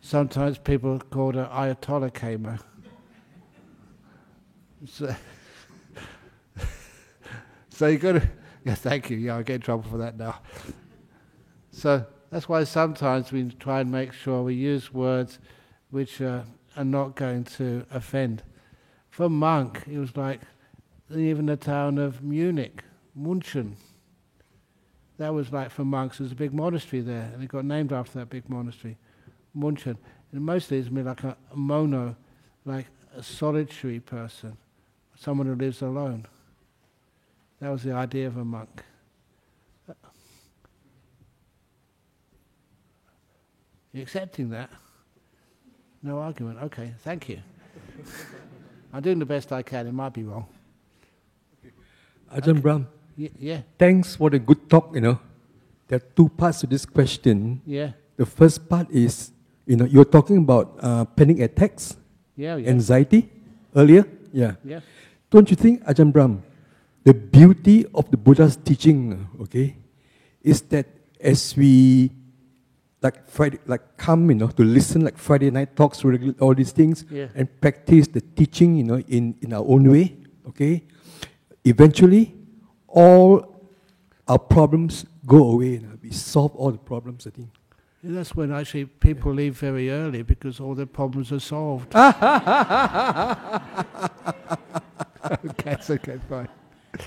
Sometimes people called her Ayatollah Kema. So you got to, yeah, thank you, yeah, I'll get in trouble for that now. So that's why sometimes we try and make sure we use words which are not going to offend. For monk, it was like even the town of Munich, München. That was like for monks, there's a big monastery there, and it got named after that big monastery, München. And mostly it's like a mono, like a solitary person, someone who lives alone. That was the idea of a monk. You accepting that? No argument. Okay, thank you. I'm doing the best I can. It might be wrong.
Ajahn Brahm.
Yeah.
Thanks for the good talk. There are two parts to this question.
Yeah.
The first part is, you're talking about panic attacks, anxiety earlier. Yeah. Don't you think, Ajahn Brahm, the beauty of the Buddha's teaching, is that as we come, to listen like Friday night talks, all these things, and practice the teaching, in our own way, eventually, all our problems go away. We solve all the problems, I think.
Yeah, that's when actually people leave very early because all their problems are solved. Okay, it's okay, fine.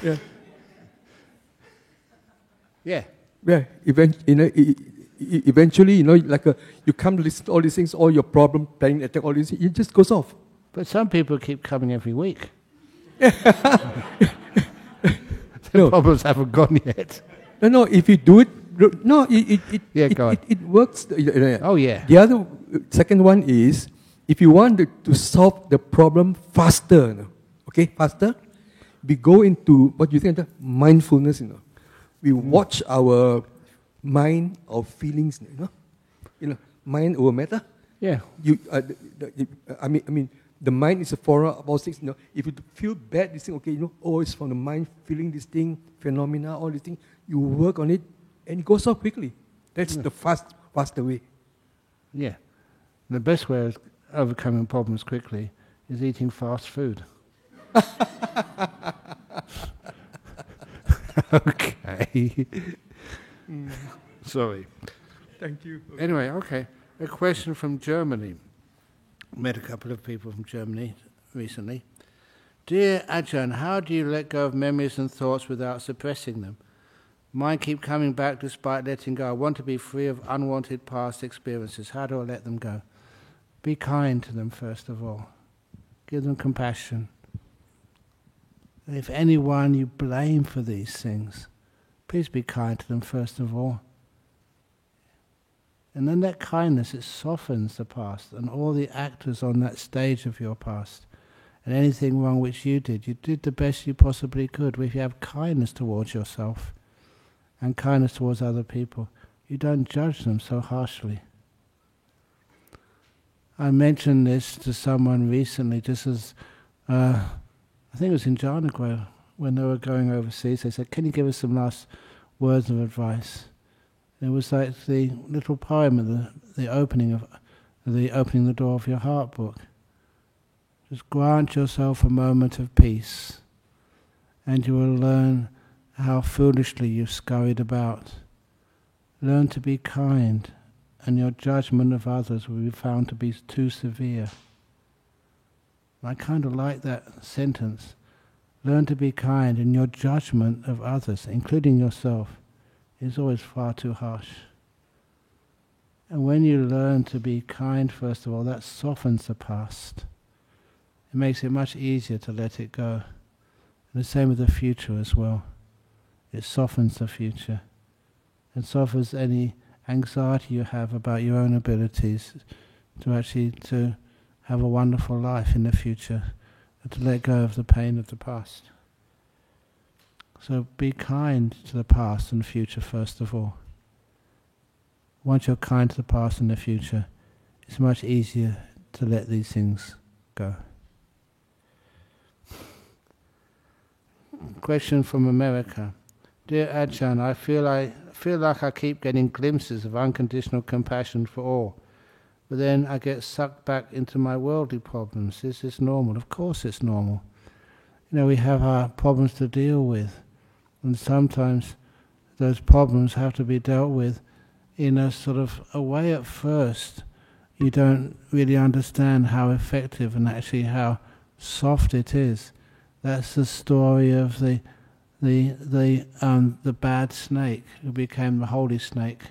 Yeah.
Yeah.
Yeah. Eventually, you come to listen to all these things, all your problem, panic attack, all these, it just goes off.
But some people keep coming every week.
No.
Problems haven't gone yet.
No, if you do it, it works.
Oh, yeah.
The other, second one is, if you want to solve the problem faster, faster, we go into, what you think, mindfulness, We watch our mind or feelings, mind over matter.
Yeah.
The mind is a forum of all things. If you feel bad, you think, it's from the mind feeling this thing, phenomena, all these things. You work on it, and it goes off quickly. That's the faster way.
Yeah. The best way of overcoming problems quickly is eating fast food. Okay. Sorry.
Thank you.
Anyway, okay. A question from Germany. Met a couple of people from Germany recently. Dear Ajahn, how do you let go of memories and thoughts without suppressing them? Mine keep coming back despite letting go. I want to be free of unwanted past experiences. How do I let them go? Be kind to them, first of all. Give them compassion. And if anyone you blame for these things, please be kind to them, first of all. And then that kindness, it softens the past and all the actors on that stage of your past. And anything wrong which you did the best you possibly could. If you have kindness towards yourself and kindness towards other people, you don't judge them so harshly. I mentioned this to someone recently, just as, I think it was in Janagwal, when they were going overseas. They said, can you give us some last words of advice? It was like the little poem of the opening the door of your heart book. Just grant yourself a moment of peace, and you will learn how foolishly you've scurried about. Learn to be kind, and your judgment of others will be found to be too severe. I kind of like that sentence. Learn to be kind, and your judgment of others, including yourself, is always far too harsh. And when you learn to be kind, first of all, that softens the past. It makes it much easier to let it go. And the same with the future as well. It softens the future. It softens any anxiety you have about your own abilities to actually to have a wonderful life in the future, and to let go of the pain of the past. So be kind to the past and the future first of all. Once you're kind to the past and the future, it's much easier to let these things go. Question from America. Dear Ajahn, I feel like I keep getting glimpses of unconditional compassion for all, but then I get sucked back into my worldly problems. Is this normal? Of course it's normal. We have our problems to deal with, and sometimes those problems have to be dealt with in a sort of a way at first. You don't really understand how effective and actually how soft it is. That's the story of the bad snake who became the holy snake.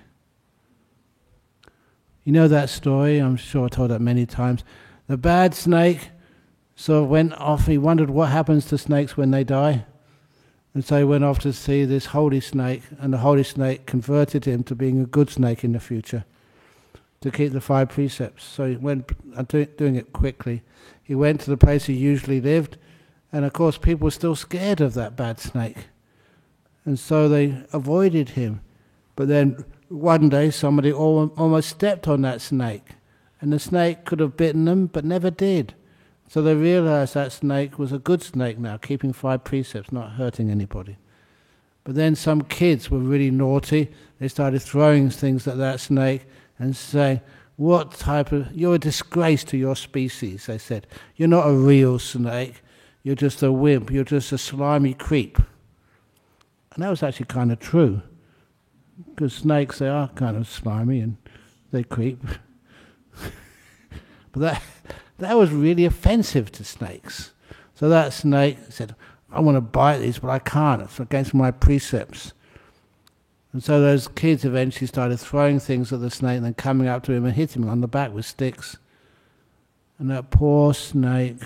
You know that story? I'm sure I told that many times. The bad snake sort of went off. He wondered what happens to snakes when they die. And so he went off to see this holy snake, and the holy snake converted him to being a good snake in the future, to keep the 5 precepts. So he went, I'm doing it quickly, he went to the place he usually lived, and of course people were still scared of that bad snake. And so they avoided him. But then one day somebody almost stepped on that snake, and the snake could have bitten them but never did. So they realized that snake was a good snake now, keeping 5 precepts, not hurting anybody. But then some kids were really naughty. They started throwing things at that snake and saying, you're a disgrace to your species, they said. You're not a real snake. You're just a wimp. You're just a slimy creep. And that was actually kind of true. Because snakes, they are kind of slimy and they creep. But that was really offensive to snakes. So that snake said, I want to bite these, but I can't. It's against my precepts. And so those kids eventually started throwing things at the snake and then coming up to him and hitting him on the back with sticks. And that poor snake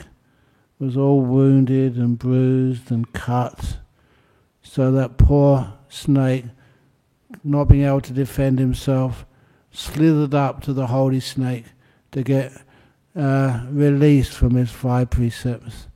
was all wounded and bruised and cut. So that poor snake, not being able to defend himself, slithered up to the holy snake to get released from his 5 precepts.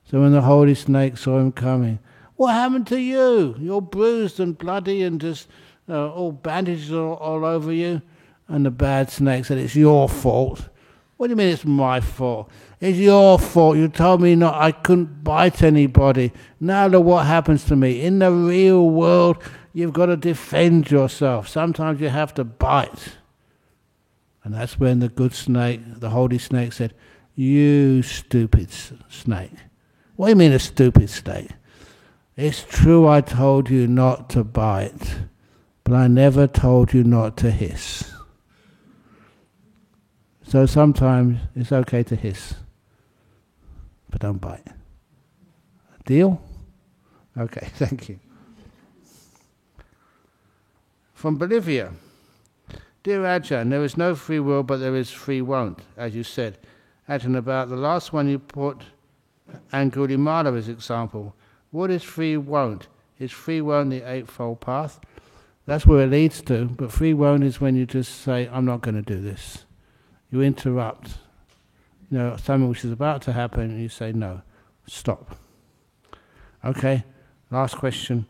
So when the holy snake saw him coming, what happened to you? You're bruised and bloody and just all bandages all over you. And the bad snake said, it's your fault. What do you mean it's my fault? It's your fault. You told me I couldn't bite anybody. Now look what happens to me. In the real world, you've got to defend yourself. Sometimes you have to bite. And that's when the good snake, the holy snake, said, you stupid snake. What do you mean a stupid snake? It's true I told you not to bite, but I never told you not to hiss. So sometimes it's okay to hiss, but don't bite. Deal? Okay, thank you. From Bolivia. Dear Ajahn, there is no free will, but there is free won't, as you said. Ajahn, about the last one you put Angulimala as example. What is free won't? Is free won't the Eightfold Path? That's where it leads to, but free won't is when you just say, I'm not going to do this. You interrupt. Something which is about to happen, and you say, no, stop. Okay, last question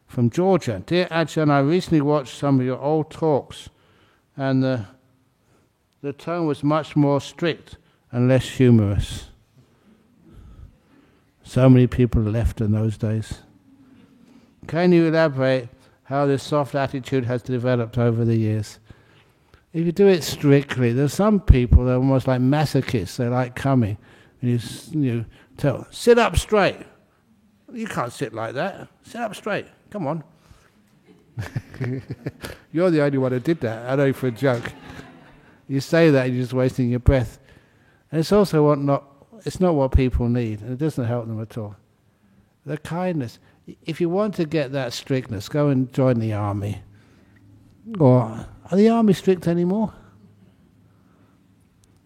from Georgia. Dear Ajahn, I recently watched some of your old talks, and the tone was much more strict and less humorous. So many people left in those days. Can you elaborate how this soft attitude has developed over the years. If you do it strictly, there's some people that are almost like masochists. They like coming, and you tell, sit up straight. You can't sit like that. Sit up straight. Come on. You're the only one who did that. I know for a joke. You say that, you're just wasting your breath. And it's also it's not what people need, and it doesn't help them at all. The kindness. If you want to get that strictness, go and join the army. Or, are the army strict anymore?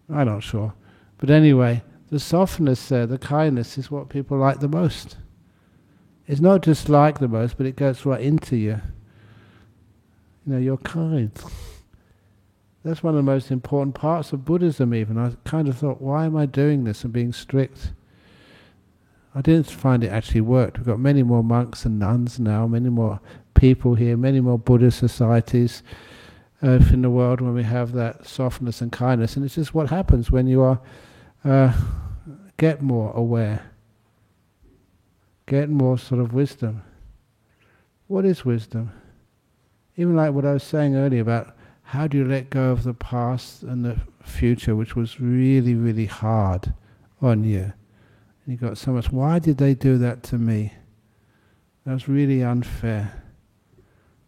I'm not sure. But anyway, the softness there, the kindness is what people like the most. It's not just like the most, but it goes right into you. You know, you're kind. That's one of the most important parts of Buddhism even. I kind of thought, why am I doing this and being strict? I didn't find it actually worked. We've got many more monks and nuns now, many more people here, many more Buddhist societies in the world when we have that softness and kindness. And it's just what happens when you get more aware, get more sort of wisdom. What is wisdom? Even like what I was saying earlier about how do you let go of the past and the future, which was really, really hard on you. And you got so much, why did they do that to me? That was really unfair.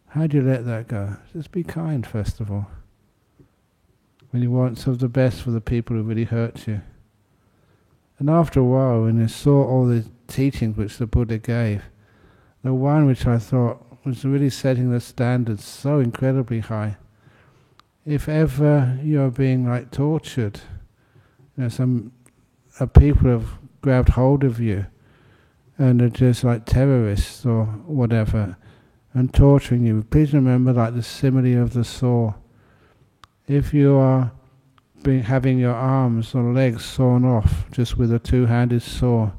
How do you let that go? Just be kind, first of all. When you want sort of the best for the people who really hurt you. And after a while, when you saw all the teachings which the Buddha gave, the one which I thought was really setting the standards so incredibly high. If ever you're being like tortured, you know, some people have grabbed hold of you and are just like terrorists or whatever and torturing you, please remember like the simile of the saw. If you are having your arms or legs sawn off just with a two-handed saw,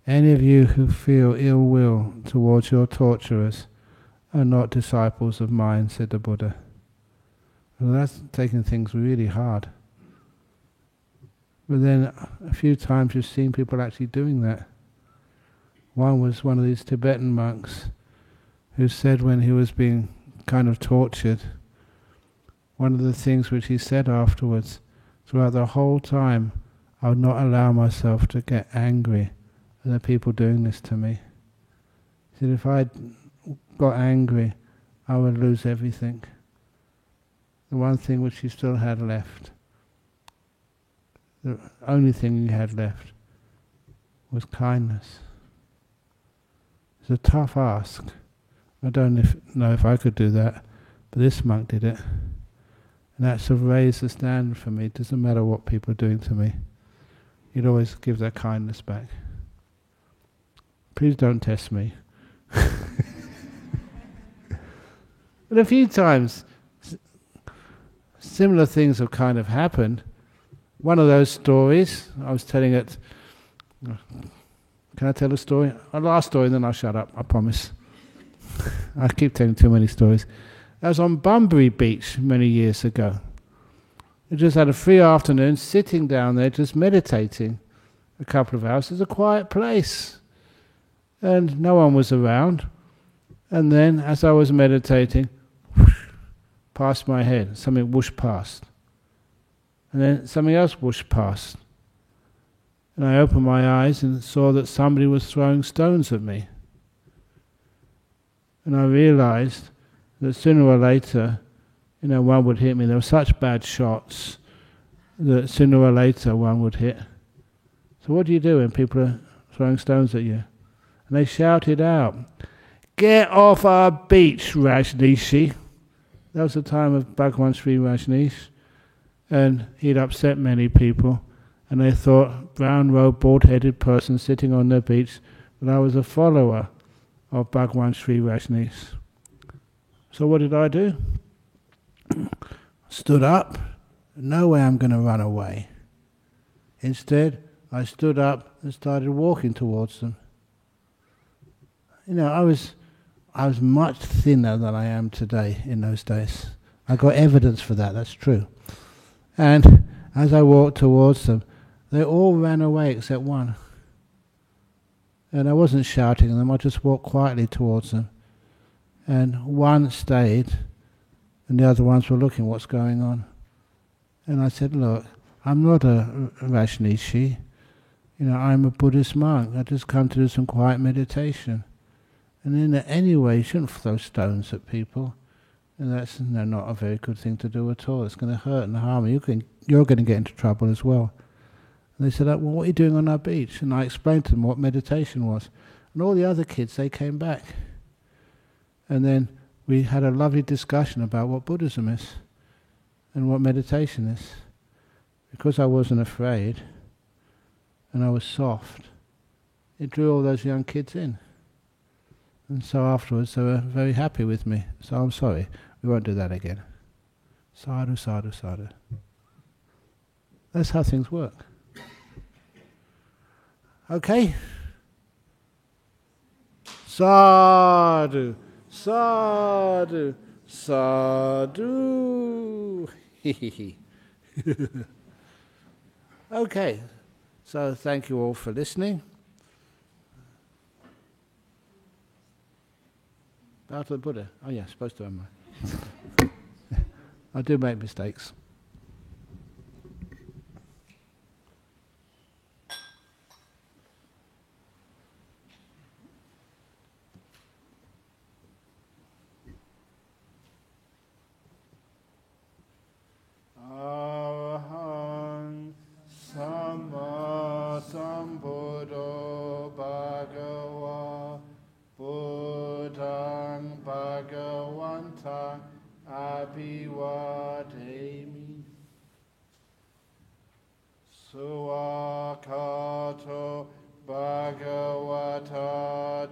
any of you who feel ill will towards your torturers are not disciples of mine, said the Buddha. Well, that's taking things really hard. But then a few times you've seen people actually doing that. One was one of these Tibetan monks who said when he was being kind of tortured, one of the things which he said afterwards, throughout the whole time, I would not allow myself to get angry at the people doing this to me. He said if I got angry, I would lose everything. The one thing which he still had left, the only thing he had left, was kindness. It's a tough ask. I don't know if I could do that, but this monk did it. And that sort of raised the standard for me. It doesn't matter what people are doing to me. You'd always give that kindness back. Please don't test me. But a few times, similar things have kind of happened. One of those stories, I was telling it. Can I tell a story? A last story, then I'll shut up, I promise. I keep telling too many stories. I was on Bunbury Beach many years ago. I just had a free afternoon, sitting down there, just meditating a couple of hours. It's a quiet place. And no one was around. And then, as I was meditating, whoosh, past my head, something whooshed past. And then something else whooshed past. And I opened my eyes and saw that somebody was throwing stones at me. And I realized that sooner or later, one would hit me. There were such bad shots that sooner or later one would hit. So what do you do when people are throwing stones at you? And they shouted out, "Get off our beach, Rajneeshi." That was the time of Bhagwan Sri Rajneesh. And he'd upset many people. And they thought, brown-robed, bald-headed person sitting on the beach, that I was a follower of Bhagwan Sri Rajneesh. So what did I do? Stood up. No way I'm going to run away. Instead, I stood up and started walking towards them. I was much thinner than I am today in those days. I got evidence for that, that's true. And as I walked towards them, they all ran away except one. And I wasn't shouting at them, I just walked quietly towards them. and one stayed, and the other ones were looking what's going on. And I said, look, I'm not a Rajneeshi. I'm a Buddhist monk. I just come to do some quiet meditation. And in any way, you shouldn't throw stones at people. And that's not a very good thing to do at all. It's going to hurt and harm you. You're going to get into trouble as well. And they said, well, what are you doing on our beach? And I explained to them what meditation was. And all the other kids, they came back. And then we had a lovely discussion about what Buddhism is and what meditation is. Because I wasn't afraid and I was soft, it drew all those young kids in. And so afterwards they were very happy with me. So I'm sorry, we won't do that again. Sadhu, sadhu, sadhu. That's how things work. Okay? Sadhu, sadhu, sadhu. Okay, so thank you all for listening. Bow to the Buddha. Oh yeah, supposed to, am I? I do make mistakes. Arahant Samma Sambuddho Bhagava Buddhang Bhagavantang Abhivademi Suwakato Bhagavata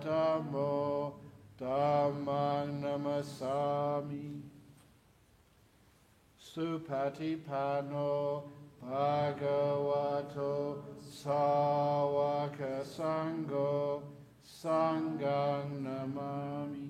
Dhammo Dhammang Namasami Supatipano Bhagavato Sawaka Sangho Sanghang Namami.